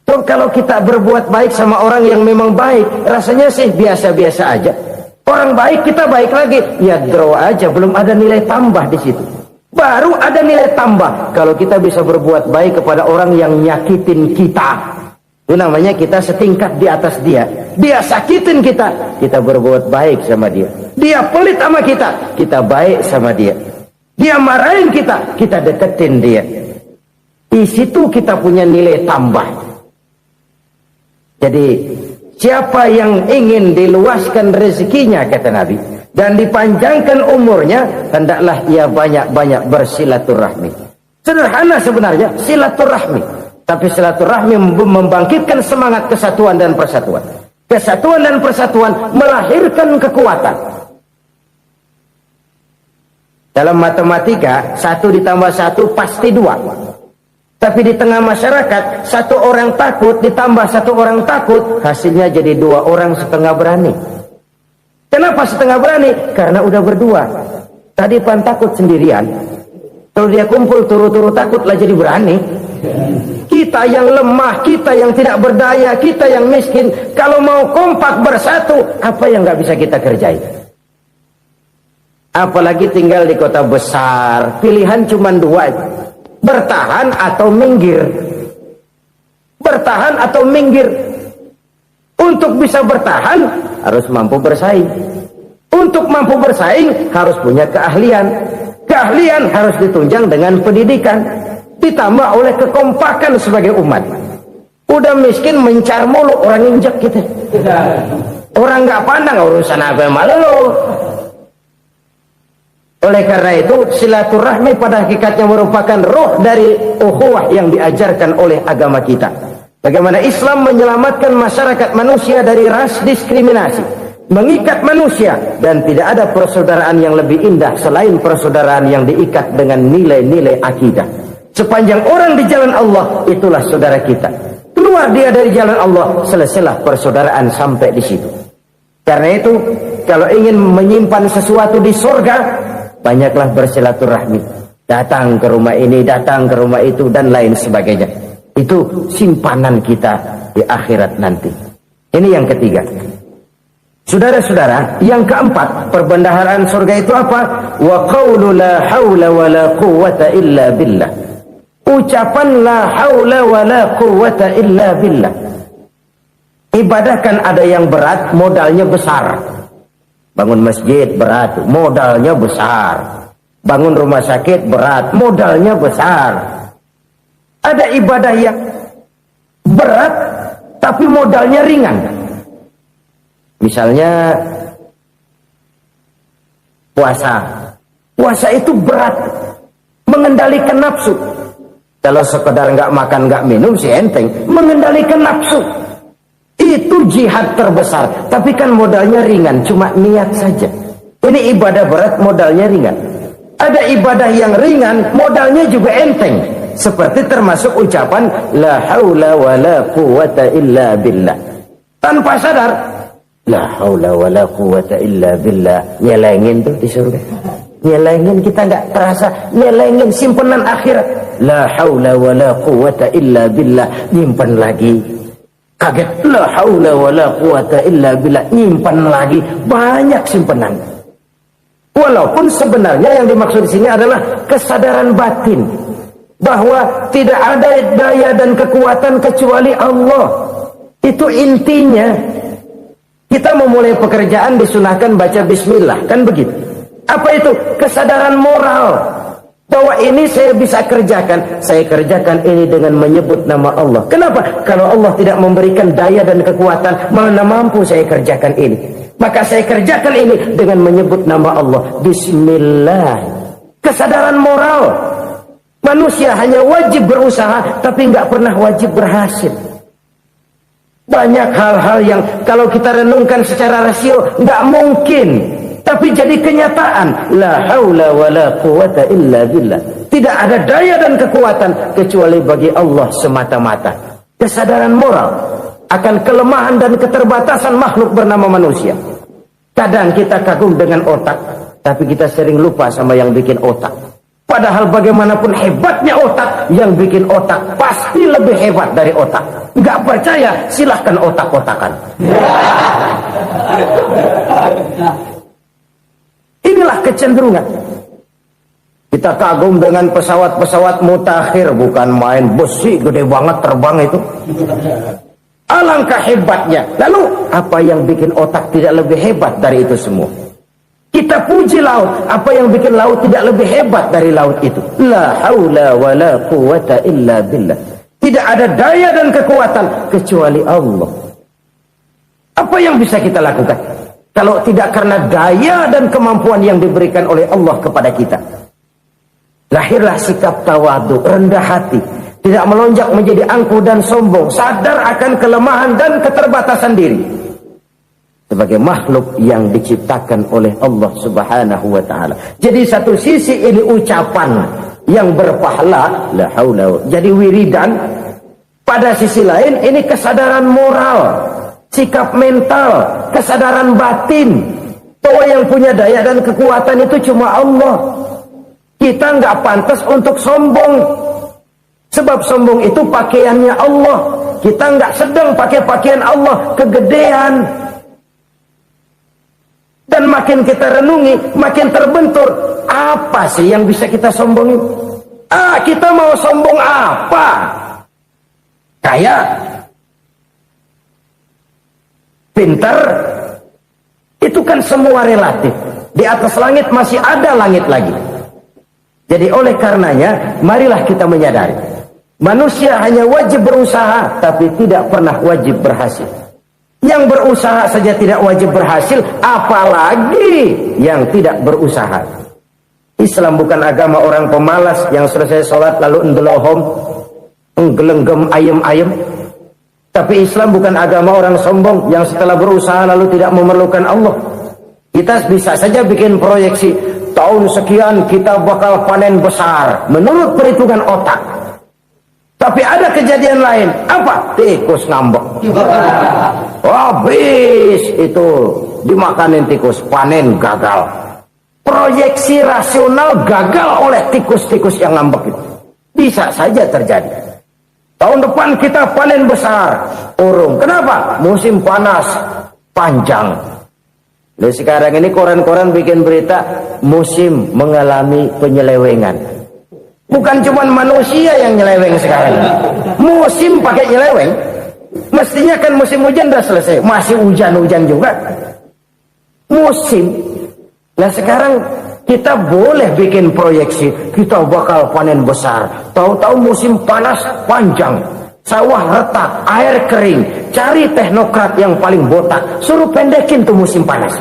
[SPEAKER 1] So, kalau kita berbuat baik sama orang yang memang baik, rasanya sih biasa-biasa aja. Orang baik kita baik lagi, ya draw aja, belum ada nilai tambah di situ. Baru ada nilai tambah kalau kita bisa berbuat baik kepada orang yang nyakitin kita. Itu namanya kita setingkat di atas dia. Dia sakitin kita, kita berbuat baik sama dia. Dia pelit sama kita baik sama dia. Dia marahin kita deketin dia. Di situ kita punya nilai tambah. Jadi siapa yang ingin diluaskan rezekinya kata Nabi dan dipanjangkan umurnya, hendaklah ia banyak-banyak bersilaturahmi. Sederhana sebenarnya silaturahmi. Tapi silaturahmi membangkitkan semangat kesatuan dan persatuan. Kesatuan dan persatuan melahirkan kekuatan. Dalam matematika, 1 ditambah 1 pasti 2. Tapi di tengah masyarakat, 1 orang takut ditambah 1 orang takut, hasilnya jadi 2 orang setengah berani. Kenapa setengah berani? Karena udah berdua. Tadi pan takut sendirian. Kalau dia kumpul turu-turu takutlah jadi berani. Kita yang lemah, kita yang tidak berdaya, kita yang miskin, kalau mau kompak bersatu, apa yang nggak bisa kita kerjain? Apalagi tinggal di kota besar, pilihan cuma 2, bertahan atau minggir. Bertahan atau minggir. Untuk bisa bertahan harus mampu bersaing. Untuk mampu bersaing harus punya keahlian. Keahlian harus ditunjang dengan pendidikan, ditambah oleh kekompakan sebagai umat. Udah miskin mencar mulu, orang injek kita. Orang nggak pandang urusan apa malu. Oleh karena itu silaturahmi pada hakikatnya merupakan roh dari ukhuwah yang diajarkan oleh agama kita. Bagaimana Islam menyelamatkan masyarakat manusia dari ras diskriminasi, mengikat manusia, dan tidak ada persaudaraan yang lebih indah selain persaudaraan yang diikat dengan nilai-nilai akidah. Sepanjang orang di jalan Allah, itulah saudara kita. Keluar dia dari jalan Allah, selesailah persaudaraan sampai di situ. Karena itu, kalau ingin menyimpan sesuatu di surga, banyaklah bersilaturahmi. Datang ke rumah ini, datang ke rumah itu, dan lain sebagainya. Itu simpanan kita di akhirat nanti. Ini yang ketiga. Saudara-saudara, yang keempat, perbendaharaan surga itu apa? Wa qawlu la hawla wa la quwwata illa billah. Ucapan la haula wa la quwwata illa billah. Ibadah kan ada yang berat, modalnya besar. Bangun masjid berat, modalnya besar. Bangun rumah sakit berat, modalnya besar. Ada ibadah yang berat tapi modalnya ringan. Misalnya puasa. Puasa itu berat, mengendalikan nafsu. Kalau sekedar nggak makan nggak minum sih enteng, mengendalikan nafsu itu jihad terbesar. Tapi kan modalnya ringan, cuma niat saja. Ini ibadah berat, modalnya ringan. Ada ibadah yang ringan, modalnya juga enteng. Seperti termasuk ucapan la haula wa la quwwata illa billah. Tanpa sadar, la haula wa la quwwata illa billah, nyelengin tuh di surga. Nyelengin, kita nggak terasa, nyelengin simpenan akhirat. La haula wa la quwwata illa billah, nyimpen lagi. Kaget, la haula wa la quwwata illa billah, nyimpen lagi. Banyak simpenan. Walaupun sebenarnya yang dimaksud di sini adalah kesadaran batin bahwa tidak ada daya dan kekuatan kecuali Allah. Itu intinya. Kita memulai pekerjaan disunahkan baca bismillah, kan begitu. Apa itu? Kesadaran moral Bahwa ini saya bisa kerjakan, saya kerjakan ini dengan menyebut nama Allah. Kenapa? Kalau Allah tidak memberikan daya dan kekuatan, mana mampu saya kerjakan ini. Maka saya kerjakan ini dengan menyebut nama Allah. Bismillah. Kesadaran moral. Manusia hanya wajib berusaha, tapi nggak pernah wajib berhasil. Banyak hal-hal yang kalau kita renungkan secara rasio nggak mungkin. Tapi jadi kenyataan. La haula wa la quwata illa billah. Tidak ada daya dan kekuatan kecuali bagi Allah semata-mata. Kesadaran moral akan kelemahan dan keterbatasan makhluk bernama manusia. Kadang kita kagum dengan otak, tapi kita sering lupa sama yang bikin otak. Padahal bagaimanapun hebatnya otak, yang bikin otak pasti lebih hebat dari otak. Nggak percaya? Silahkan otak-otakan. Inilah kecenderungan. Kita kagum dengan pesawat-pesawat mutakhir, bukan main besi gede banget terbang itu. Alangkah hebatnya. Lalu apa yang bikin otak tidak lebih hebat dari itu semua? Kita puji laut, apa yang bikin laut tidak lebih hebat dari laut itu? La haula wa la quwata illa billah. Tidak ada daya dan kekuatan kecuali Allah. Apa yang bisa kita lakukan kalau tidak karena daya dan kemampuan yang diberikan oleh Allah kepada kita? Lahirlah sikap tawadu, rendah hati, tidak melonjak menjadi angkuh dan sombong, sadar akan kelemahan dan keterbatasan diri. Sebagai makhluk yang diciptakan oleh Allah Subhanahu wa ta'ala. Jadi satu sisi ini ucapan yang berpahala, la haula, jadi wiridan. Pada sisi lain ini kesadaran moral, sikap mental, kesadaran batin, bahwa yang punya daya dan kekuatan itu cuma Allah. Kita nggak pantas untuk sombong, sebab sombong itu pakaiannya Allah. Kita nggak sedang pakai pakaian Allah, kegedean. Dan makin kita renungi, makin terbentur. Apa sih yang bisa kita sombongin? Kita mau sombong apa? Kaya, pintar, itu kan semua relatif. Di atas langit masih ada langit lagi. Jadi oleh karenanya, marilah kita menyadari, manusia hanya wajib berusaha, tapi tidak pernah wajib berhasil. Yang berusaha saja tidak wajib berhasil, apalagi yang tidak berusaha. Islam bukan agama orang pemalas yang selesai sholat lalu endelohom, enggelenggem ayem-ayem. Tapi Islam bukan agama orang sombong yang setelah berusaha lalu tidak memerlukan Allah. Kita bisa saja bikin proyeksi, tahun sekian kita bakal panen besar menurut perhitungan otak. Tapi ada kejadian lain. Apa? Tikus ngambek. Habis itu dimakanin tikus, panen gagal. Proyeksi rasional gagal oleh tikus-tikus yang ngambek itu. Bisa saja terjadi. Tahun depan kita panen besar, urung. Kenapa? Musim panas panjang. Lalu sekarang ini koran-koran bikin berita musim mengalami penyelewengan. Bukan cuma manusia yang nyeleweng sekarang. Musim pakai nyeleweng. Mestinya kan musim hujan udah selesai, masih hujan-hujan juga. Musim. Nah sekarang kita boleh bikin proyeksi, kita bakal panen besar. Tahu-tahu musim panas panjang, sawah retak, air kering. Cari teknokrat yang paling botak, suruh pendekin tuh musim panas.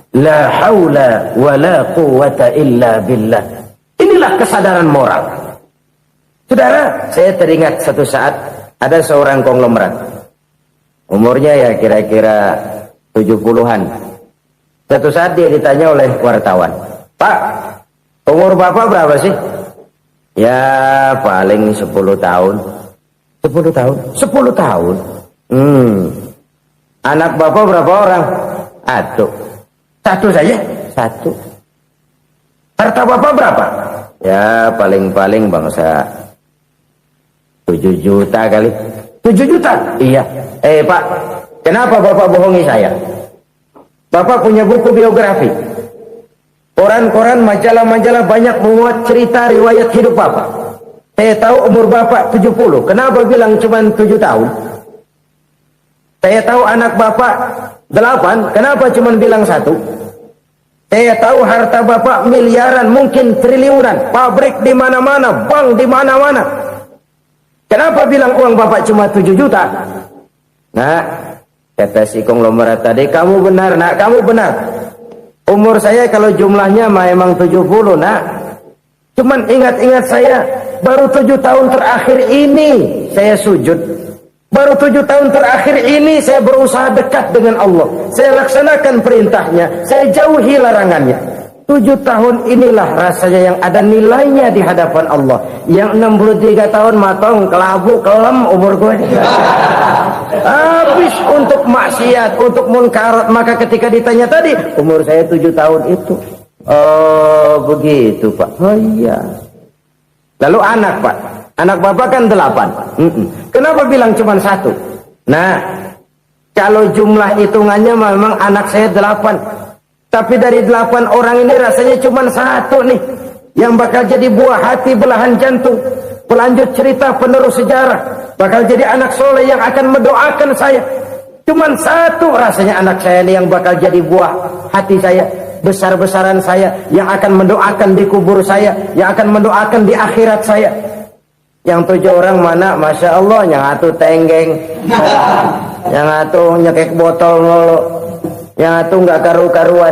[SPEAKER 1] La haula wa la quwata illa billah. Inilah kesadaran moral. Saudara, saya teringat satu saat ada seorang konglomerat. Umurnya ya kira-kira 70-an. Satu saat dia ditanya oleh wartawan, "Pak, umur Bapak berapa sih?" "Ya paling 10 tahun." 10 tahun? 10 tahun? Anak Bapak berapa orang? Satu saja? Satu. Harta Bapak berapa? Ya paling-paling bangsa 7 juta kali. 7 juta? Iya. Pak, kenapa Bapak bohongi saya? Bapak punya buku biografi. Koran-koran, majalah-majalah banyak memuat cerita riwayat hidup Bapak. Saya tahu umur Bapak 70. Kenapa bilang cuma 7 tahun? Saya tahu anak Bapak 8. Kenapa cuma bilang 1? Saya tahu harta bapak miliaran, mungkin triliunan, pabrik di mana-mana, bank di mana-mana. Kenapa bilang uang bapak cuma 7 juta? Nah, kata si konglomerat tadi, kamu benar nak, kamu benar. Umur saya kalau jumlahnya memang 70 nak. Cuman ingat-ingat saya, baru 7 tahun terakhir ini saya sujud. Baru 7 tahun terakhir ini saya berusaha dekat dengan Allah. Saya laksanakan perintahnya, saya jauhi larangannya. 7 tahun inilah rasanya yang ada nilainya di hadapan Allah. Yang 63 tahun matong, kelabu, kelem umur gue. Habis untuk maksiat, untuk munkarat. Maka ketika ditanya tadi, umur saya 7 tahun itu. Oh begitu Pak. Oh iya. Lalu anak Pak. Anak bapak kan 8. Kenapa bilang cuma 1? Nah, kalau jumlah hitungannya memang anak saya 8. Tapi dari 8 orang ini rasanya cuma 1 nih. Yang bakal jadi buah hati, belahan jantung. Pelanjut cerita, penerus sejarah. Bakal jadi anak soleh yang akan mendoakan saya. Cuma 1 rasanya anak saya ini yang bakal jadi buah hati saya. Besar-besaran saya. Yang akan mendoakan di kubur saya. Yang akan mendoakan di akhirat saya. Yang 7 orang mana? Masya Allah, yang satu tenggeng, yang satu nyekek botol mulu, yang satu nggak karu-karuan.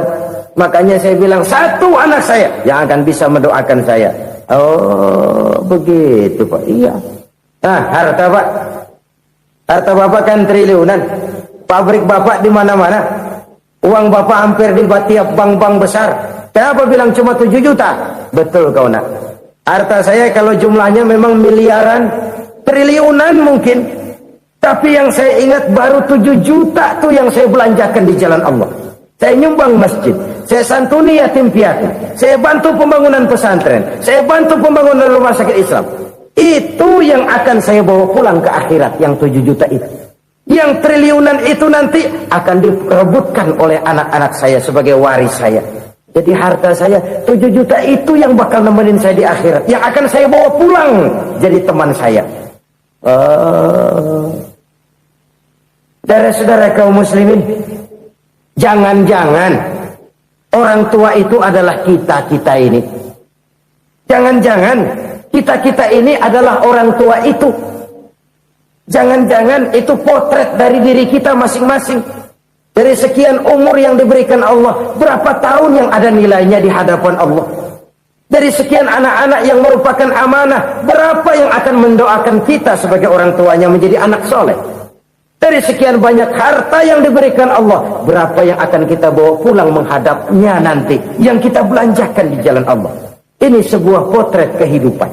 [SPEAKER 1] Makanya saya bilang 1 anak saya yang akan bisa mendoakan saya. Oh begitu Pak. Iya. Nah harta Pak, harta bapak kan triliunan, pabrik bapak di mana-mana, uang bapak hampir di tiap bank-bank besar. Kenapa bilang cuma 7 juta? Betul kau nak. Harta saya kalau jumlahnya memang miliaran, triliunan mungkin. Tapi yang saya ingat baru 7 juta tuh yang saya belanjakan di jalan Allah. Saya nyumbang masjid, saya santuni yatim piatu, saya bantu pembangunan pesantren, saya bantu pembangunan rumah sakit Islam. Itu yang akan saya bawa pulang ke akhirat, yang 7 juta itu. Yang triliunan itu nanti akan diperebutkan oleh anak-anak saya sebagai waris saya. Jadi harta saya 7 juta itu yang bakal nemenin saya di akhirat. Yang akan saya bawa pulang jadi teman saya. Saudara-saudara kaum muslimin, jangan-jangan orang tua itu adalah kita-kita ini. Jangan-jangan kita-kita ini adalah orang tua itu. Jangan-jangan itu potret dari diri kita masing-masing. Dari sekian umur yang diberikan Allah, berapa tahun yang ada nilainya di hadapan Allah? Dari sekian anak-anak yang merupakan amanah, berapa yang akan mendoakan kita sebagai orang tuanya menjadi anak soleh? Dari sekian banyak harta yang diberikan Allah, berapa yang akan kita bawa pulang menghadapnya nanti, yang kita belanjakan di jalan Allah? Ini sebuah potret kehidupan.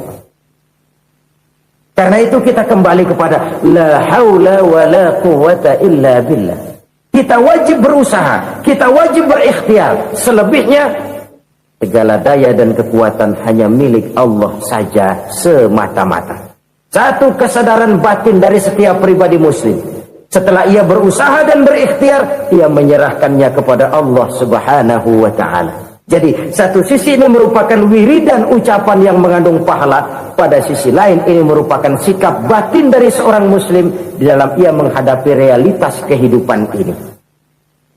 [SPEAKER 1] Karena itu kita kembali kepada la haula wa la quwwata illa billah. Kita wajib berusaha, kita wajib berikhtiar. Selebihnya, segala daya dan kekuatan hanya milik Allah saja semata-mata. Satu kesadaran batin dari setiap pribadi muslim. Setelah ia berusaha dan berikhtiar, ia menyerahkannya kepada Allah Subhanahu wa ta'ala. Jadi, satu sisi ini merupakan wiridan ucapan yang mengandung pahala. Pada sisi lain, ini merupakan sikap batin dari seorang muslim di dalam ia menghadapi realitas kehidupan ini.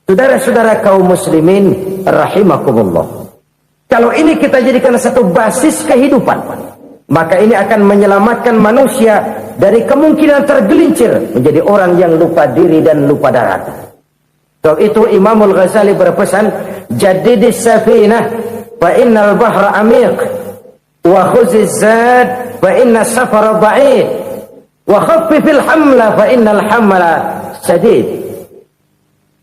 [SPEAKER 1] Saudara-saudara kaum muslimin rahimakumullah. Kalau ini kita jadikan satu basis kehidupan, maka ini akan menyelamatkan manusia dari kemungkinan tergelincir menjadi orang yang lupa diri dan lupa darat. Sebab itu Imamul Ghazali berpesan, jadidis safinah fa innal bahra amiq wa khuziz zad fa inna safara ba'id wa khaffifil hamla fa innal hamla sadid.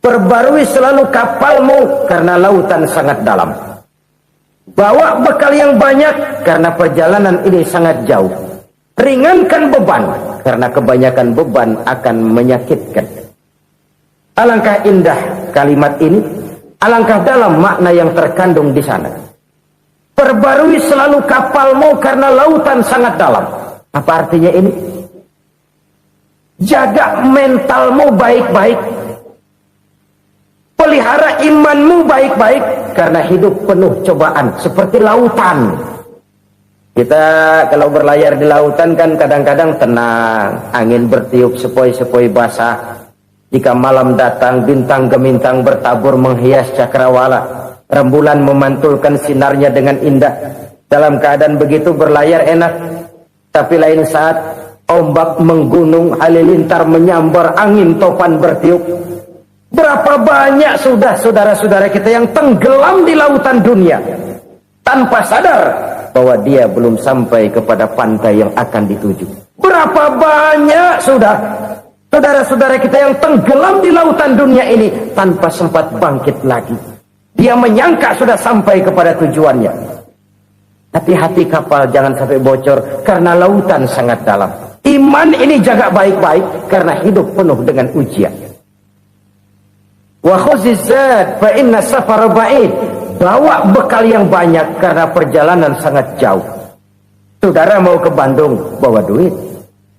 [SPEAKER 1] Perbarui selalu kapalmu karena lautan sangat dalam. Bawa bekal yang banyak karena perjalanan ini sangat jauh. Ringankan beban karena kebanyakan beban akan menyakitkan. Alangkah indah kalimat ini, alangkah dalam makna yang terkandung di sana. Perbarui selalu kapalmu karena lautan sangat dalam. Apa artinya ini? Jaga mentalmu baik-baik. Pelihara imanmu baik-baik karena hidup penuh cobaan seperti lautan. Kita kalau berlayar di lautan kan kadang-kadang tenang, angin bertiup sepoi-sepoi basah. Jika malam datang bintang gemintang bertabur menghias cakrawala. rembulan memantulkan sinarnya dengan indah. Dalam keadaan begitu berlayar enak. Tapi lain saat ombak menggunung, halilintar menyambar, angin topan bertiup. Berapa banyak sudah saudara-saudara kita yang tenggelam di lautan dunia tanpa sadar bahwa dia belum sampai kepada pantai yang akan dituju. Berapa banyak sudah saudara-saudara kita yang tenggelam di lautan dunia ini tanpa sempat bangkit lagi. Dia menyangka sudah sampai kepada tujuannya. Hati-hati kapal jangan sampai bocor karena lautan sangat dalam. Iman ini jaga baik-baik karena hidup penuh dengan ujian. Wa khuziz zad fa inna safara ba'id. Bawa bekal yang banyak karena perjalanan sangat jauh. Saudara mau ke Bandung, bawa duit.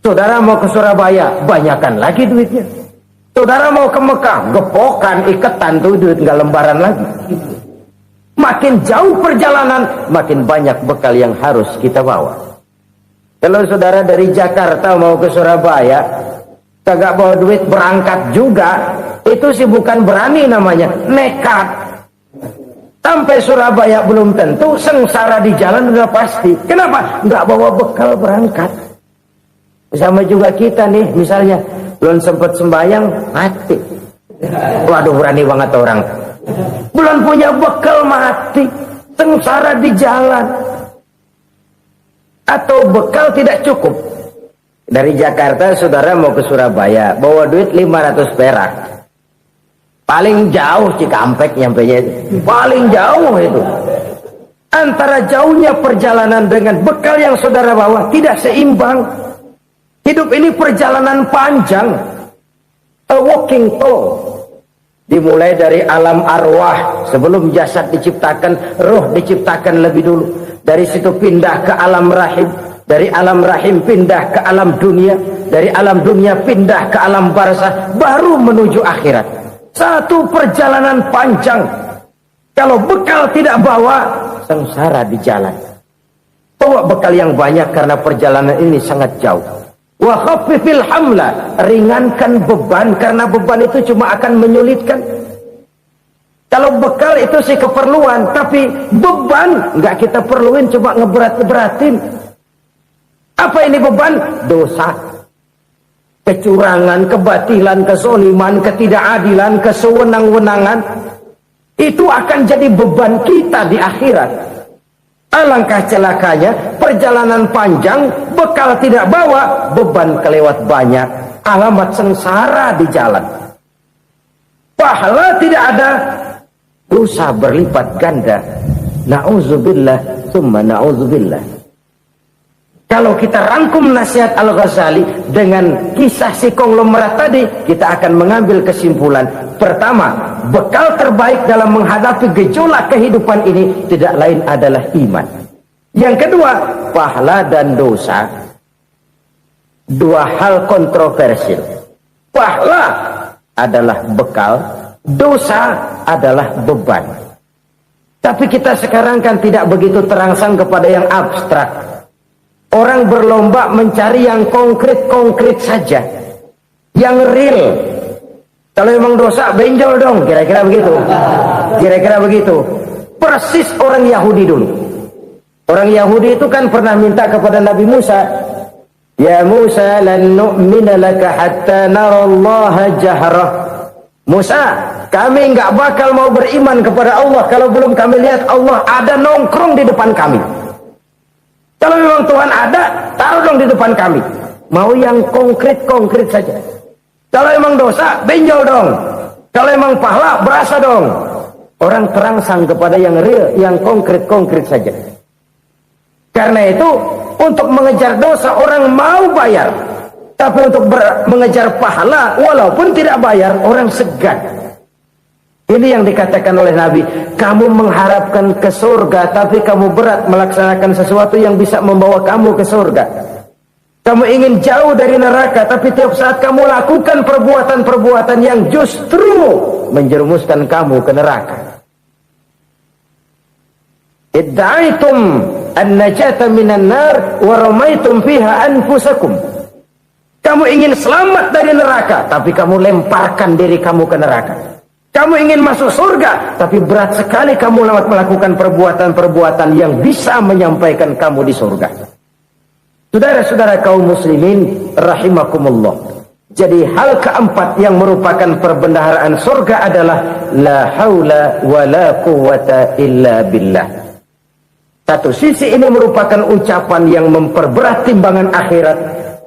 [SPEAKER 1] Saudara mau ke Surabaya, banyakkan lagi duitnya. Saudara mau ke Mekah, gepokan, iketan tuh duit nggak lembaran lagi. Makin jauh perjalanan, makin banyak bekal yang harus kita bawa. Kalau saudara dari Jakarta mau ke Surabaya, kagak bawa duit berangkat juga, itu sih bukan berani namanya, nekat. Sampai Surabaya belum tentu, sengsara di jalan udah pasti. Kenapa? Nggak bawa bekal berangkat. Sama juga kita nih, misalnya belum sempat sembahyang, mati. Waduh, berani banget orang. Belum punya bekal, mati. Sengsara di jalan. Atau bekal tidak cukup. Dari Jakarta saudara mau ke Surabaya, bawa duit 500 perak. Paling jauh Cikampek nyampenya, paling jauh itu. Antara jauhnya perjalanan dengan bekal yang saudara bawa tidak seimbang. Hidup ini perjalanan panjang, a walking tour. Dimulai dari alam arwah, sebelum jasad diciptakan, roh diciptakan lebih dulu. Dari situ pindah ke alam rahim, dari alam rahim pindah ke alam dunia, dari alam dunia pindah ke alam barzah, baru menuju akhirat. Satu perjalanan panjang. Kalau bekal tidak bawa, sengsara di jalan. Bawa bekal yang banyak karena perjalanan ini sangat jauh. Wa khaffifil hamla, ringankan beban karena beban itu cuma akan menyulitkan. Kalau bekal itu sih keperluan, tapi beban nggak kita perluin, cuma ngeberat-beratin. Apa ini beban? Dosa. Kecurangan, kebatilan, kezaliman, ketidakadilan, kesewenang-wenangan, itu akan jadi beban kita di akhirat. Alangkah celakanya, perjalanan panjang, bekal tidak bawa, beban kelewat banyak, alamat sengsara di jalan. Pahala tidak ada, dosa berlipat ganda. Na'udzubillah, summa na'udzubillah. Kalau kita rangkum nasihat Al-Ghazali dengan kisah si konglomerat tadi, kita akan mengambil kesimpulan. Pertama, bekal terbaik dalam menghadapi gejolak kehidupan ini tidak lain adalah iman. Yang kedua, pahala dan dosa. Dua hal kontroversial. Pahala adalah bekal, dosa adalah beban. Tapi kita sekarang kan tidak begitu terangsang kepada yang abstrak. Orang berlomba mencari yang konkret-konkret saja, yang real. Kalau memang dosa, benjol dong, kira-kira begitu. Kira-kira begitu. Persis orang Yahudi dulu. Orang Yahudi itu kan pernah minta kepada Nabi Musa, Ya Musa, lan nu'mina laka hatta narallaha jahrah. Musa, kami nggak bakal mau beriman kepada Allah kalau belum kami lihat Allah ada nongkrong di depan kami. Kalau memang Tuhan ada, taruh dong di depan kami. Mau yang konkret-konkret saja. Kalau memang dosa, benjol dong. Kalau memang pahala, berasa dong. Orang terangsang kepada yang real, yang konkret-konkret saja. Karena itu, untuk mengejar dosa, orang mau bayar. Tapi untuk mengejar pahala, walaupun tidak bayar, orang segan. Ini yang dikatakan oleh Nabi, kamu mengharapkan ke surga, tapi kamu berat melaksanakan sesuatu yang bisa membawa kamu ke surga. Kamu ingin jauh dari neraka, tapi tiap saat kamu lakukan perbuatan-perbuatan yang justru menjerumuskan kamu ke neraka. Idda'aitum an-najata minan nar wa ramaitum fiha anfusakum. Kamu ingin selamat dari neraka, tapi kamu lemparkan diri kamu ke neraka. Kamu ingin masuk surga, tapi berat sekali kamu melakukan perbuatan-perbuatan yang bisa menyampaikan kamu di surga. Saudara-saudara kaum muslimin rahimakumullah. Jadi hal keempat yang merupakan perbendaharaan surga adalah la haula wa la quwwata illa billah. Satu sisi ini merupakan ucapan yang memperberat timbangan akhirat.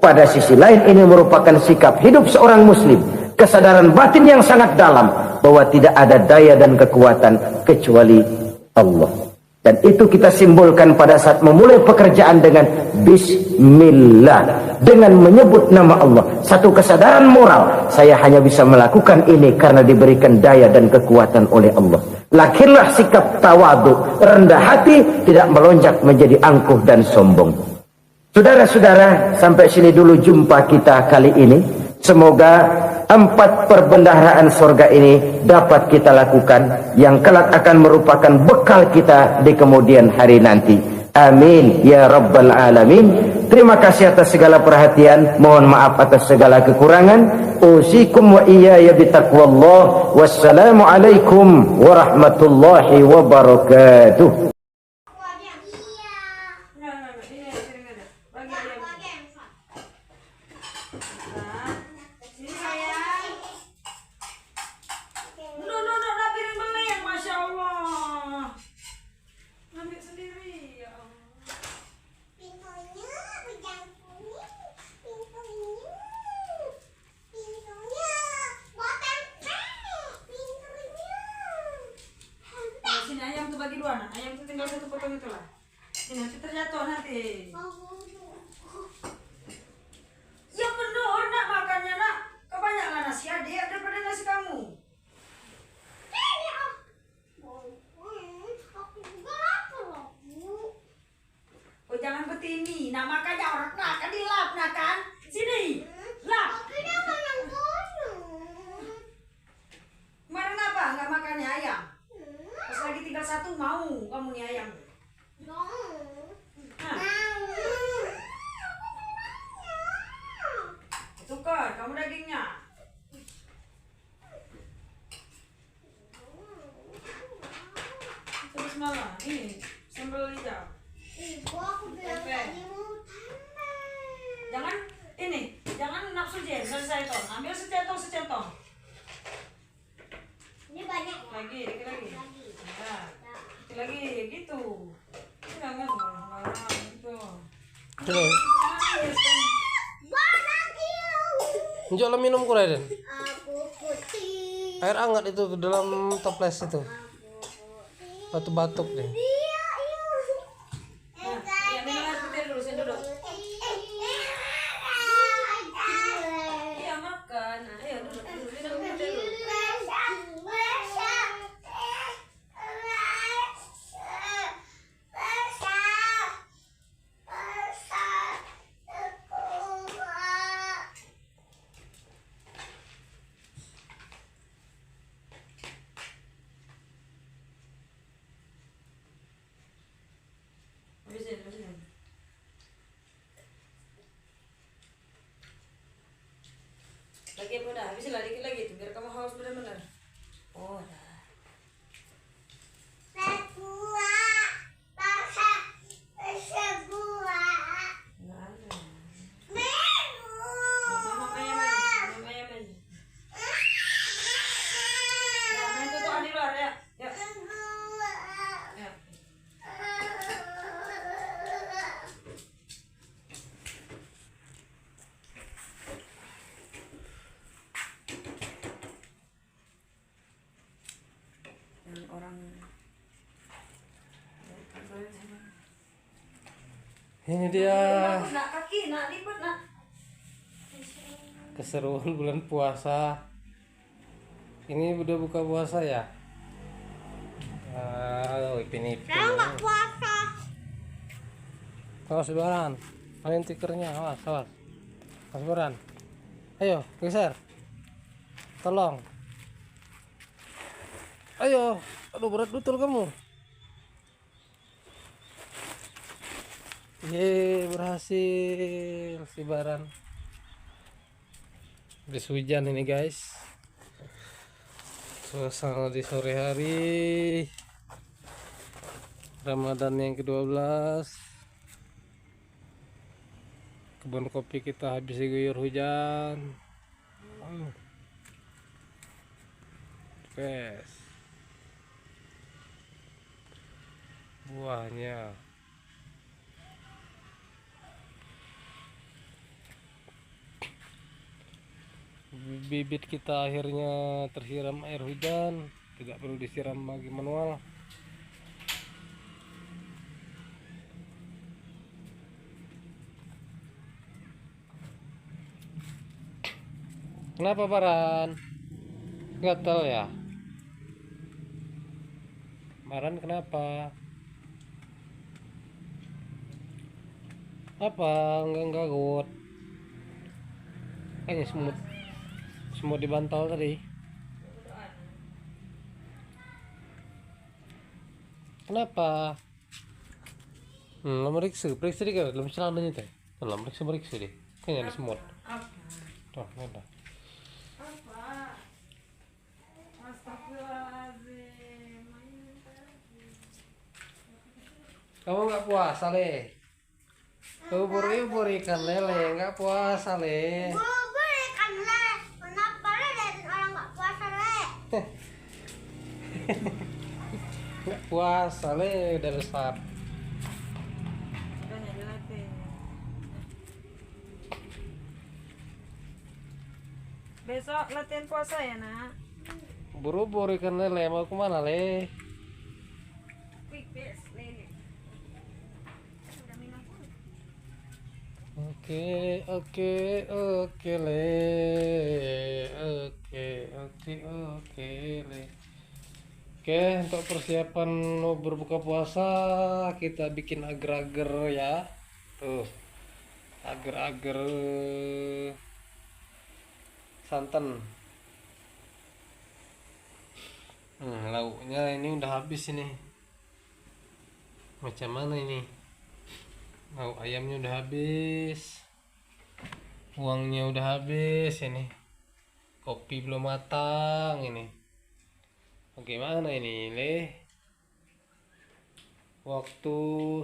[SPEAKER 1] Pada sisi lain ini merupakan sikap hidup seorang muslim. Kesadaran batin yang sangat dalam bahwa tidak ada daya dan kekuatan kecuali Allah. Dan itu kita simbolkan pada saat memulai pekerjaan dengan Bismillah, dengan menyebut nama Allah. Satu kesadaran moral, saya hanya bisa melakukan ini karena diberikan daya dan kekuatan oleh Allah. Lahirlah sikap tawadu, rendah hati, tidak melonjak menjadi angkuh dan sombong. Saudara-saudara, sampai sini dulu jumpa kita kali ini. Semoga 4 perbendaharaan surga ini dapat kita lakukan, yang kelak akan merupakan bekal kita di kemudian hari nanti. Amin ya rabbal alamin. Terima kasih atas segala perhatian, mohon maaf atas segala kekurangan. Usikum wa iyaya bitaqwallah. Wassalamualaikum warahmatullahi wabarakatuh.
[SPEAKER 2] Sini ayam tuh bagi 2 nak. Ayam tuh tinggal 1 potong itulah. Ini nanti terjatuh nanti. Ya penuh nak makannya nak. Kebanyakan nasi adik daripada nasi kamu. Oh jangan betini. Nak makannya orang nak kan dilap nak kan. Sini. Lap. Kemarin apa? Enggak makannya ayam. Pas lagi tinggal 1 mau kamu nih ayam. Tukar kamu dagingnya. Terus malah ini sambal hijau. Jangan ini, jangan nafsu jen, selesai toh. Ambil secentong.
[SPEAKER 3] Ini banyak
[SPEAKER 2] Lagi, dikit lagi. Ya, dikit lagi gitu. Jangan sembarang gitu.
[SPEAKER 4] Enjok lah minum Raden.
[SPEAKER 3] aku putih.
[SPEAKER 4] Air hangat itu dalam toples itu. Batuk-batuk deh.
[SPEAKER 2] Ya minum air putih dulu, sini duduk. Iya makan. Ayo duduk, minum putih dulu. Habisin. Lagi apa dah? Habisin lah dikit lagi tuh biar kamu haus benar-benar. Oh dah. Nggak ada. Minum ayam aja. Nah, main tutup di luar ya. Yuk. Ya. Dan orang
[SPEAKER 4] Ini dia
[SPEAKER 2] nak kaki nak lipat nak.
[SPEAKER 4] keseruan bulan puasa. Ini udah buka puasa ya? Ipin.
[SPEAKER 3] Saya nggak puasa.
[SPEAKER 4] Awas Baran, kalian tikernya, awas. Awas Baran. Ayo, geser. Tolong. Ayo, aduh berat betul kamu. Yeay, berhasil si Baran. Habis hujan ini guys. Suasana di sore hari Ramadan yang ke-12. Kebun kopi kita habis diguyur hujan. Yes. Buahnya bibit kita akhirnya tersiram air hujan, tidak perlu disiram lagi manual. Kenapa Baran? Gatal ya? Baran kenapa? Apa? Enggak gut. Kayaknya semut dibantal tadi. Kenapa? Periksa deh kan, dalam celananya teh. Dalam periksa deh. Kayaknya ada semut.
[SPEAKER 2] Apa?
[SPEAKER 4] Tuh, ada.
[SPEAKER 2] Apa? Astagfirullahaladzim.
[SPEAKER 4] Kamu nggak puasa Le? Ubur ikan lele nggak puasa Le.
[SPEAKER 3] Bubur ikan le. Kenapa le dari orang nggak puasa le?
[SPEAKER 4] Nggak puasa Le, udah besar.
[SPEAKER 2] Udah dilatih. Besok latihan puasa ya nak.
[SPEAKER 4] Ubur ikan lele mau kemana Le?
[SPEAKER 2] Quick best lele. Udah minum pun.
[SPEAKER 4] Oke Le. Oke Le. Oke, untuk persiapan mau berbuka puasa kita bikin agar-agar ya. Tuh, agar-agar santan. Lauknya ini udah habis ini. Macam mana ini? Lauk ayamnya udah habis. Uangnya udah habis ini. Kopi belum matang ini. Bagaimana ini Le? Waktu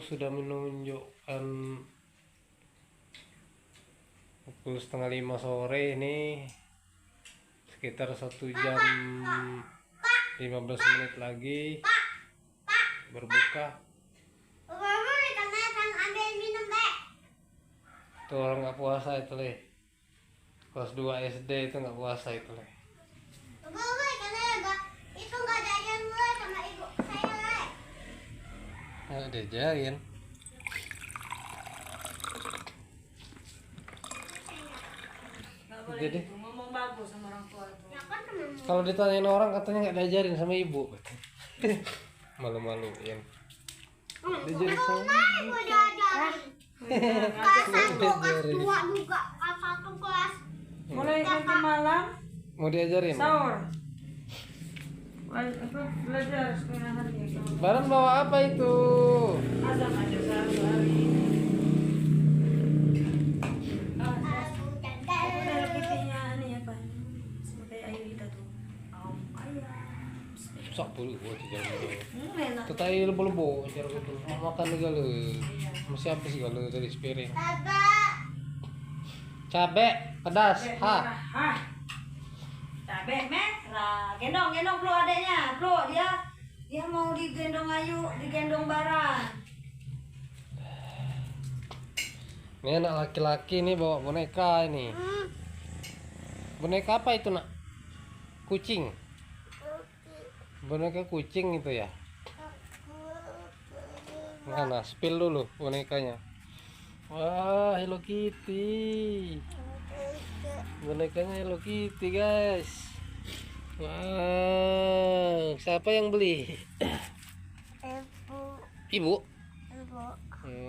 [SPEAKER 4] sudah menunjukkan pukul 4:30 sore ini, sekitar 1 jam 15 menit lagi berbuka.
[SPEAKER 3] Bubur ikan le kan ambil minum le.
[SPEAKER 4] Tuh orang nggak puasa itu Le. Kelas 2 SD itu nggak puasa itu Le.
[SPEAKER 3] Bubur ikan le itu nggak jajan le sama ibu saya le.
[SPEAKER 4] Nggak diajarin.
[SPEAKER 2] Nggak boleh
[SPEAKER 4] Jadi
[SPEAKER 2] gitu. Ngomong bagus sama orang tua itu.
[SPEAKER 3] Ya kan temen.
[SPEAKER 4] kalau ditanyain orang katanya nggak diajarin sama ibu. Malu-maluin. Diajarin sama
[SPEAKER 3] Ibu diajarin. Kelas 1, kelas 2 juga. Kelas 1 kelas.
[SPEAKER 2] Mulai nanti malam
[SPEAKER 4] mau diajarin.
[SPEAKER 2] sahur. Belajar setengah hari ya.
[SPEAKER 4] Baran bawa apa itu?
[SPEAKER 2] Azam aja sehari-hari. Udah lebihnya nih apa? Seperti air kita tuh. Ayam.
[SPEAKER 4] Sak bulu buat jalan itu.
[SPEAKER 2] Enak.
[SPEAKER 4] Tetai lebo-lebo jar gitu. Mau makan segala. Masih apa segala dari sepiring. Cabe, pedas,
[SPEAKER 2] Hah. Cabe merah. Gendong Bro adeknya. Bro dia mau digendong Ayu, digendong Baran.
[SPEAKER 4] Ini anak laki-laki nih bawa boneka ini. Boneka apa itu nak? Kucing. Boneka kucing itu ya. Mana? Spill dulu bonekanya. Wah, Hello Kitty. Bonekanya Hello Kitty guys. Wow, siapa yang beli? Ibu.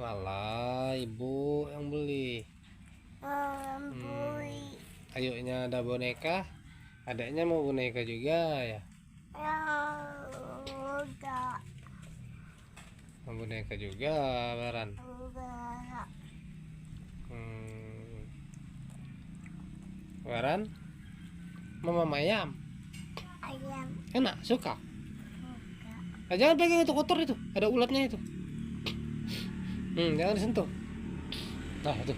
[SPEAKER 4] Alah, ibu yang beli. Ayunya ada boneka, adiknya mau boneka juga ya. Mau boneka juga, Baran. Baran, mama ayam. Enak, suka. Nah, jangan pegang itu kotor itu, ada ulatnya itu. Jangan disentuh. Nah, itu.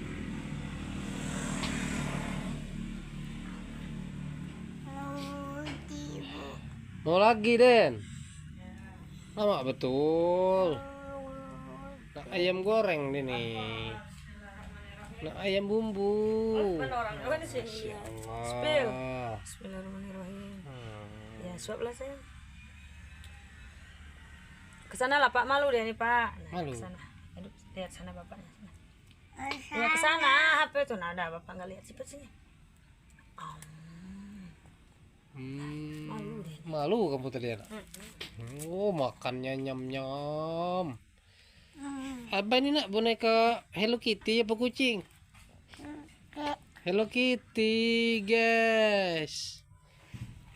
[SPEAKER 4] Mau lagi, Den? Lama betul. Nah, ayam goreng ini. Nah, ayam bumbu.
[SPEAKER 2] Mana orang? Mana sini? Spill. Bismillahirrahmanirrahim. Ya, suaplah sayang. Kesana lah Pak, malu deh nih Pak. Nah,
[SPEAKER 4] Malu.
[SPEAKER 2] Kesana. Aduh, lihat sana bapaknya. Ya kesana, HP tuh nah, ada bapak nggak lihat sih sini. Malu deh.
[SPEAKER 4] Malu kamu tadi anak. Oh, makannya nyam-nyam. Apa ini nak, boneka Hello Kitty apa kucing? Hello Kitty, guys.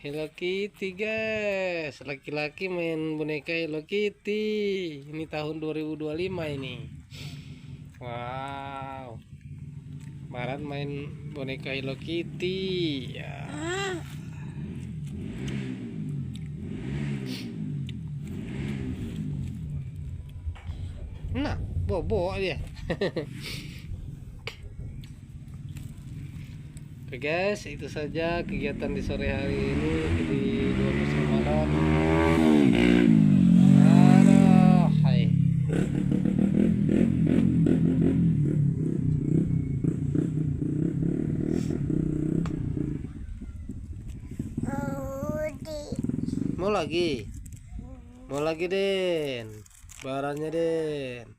[SPEAKER 4] Hello Kitty, guys. Laki-laki main boneka Hello Kitty. Ini tahun 2025 ini. Wow. Barat main boneka Hello Kitty. Ya. Nah, bobo dia. Oke guys, itu saja kegiatan di sore hari ini di 12 Ramadan. Aduh, hai. Mau lagi? Mau lagi, Den? Barangnya, Den.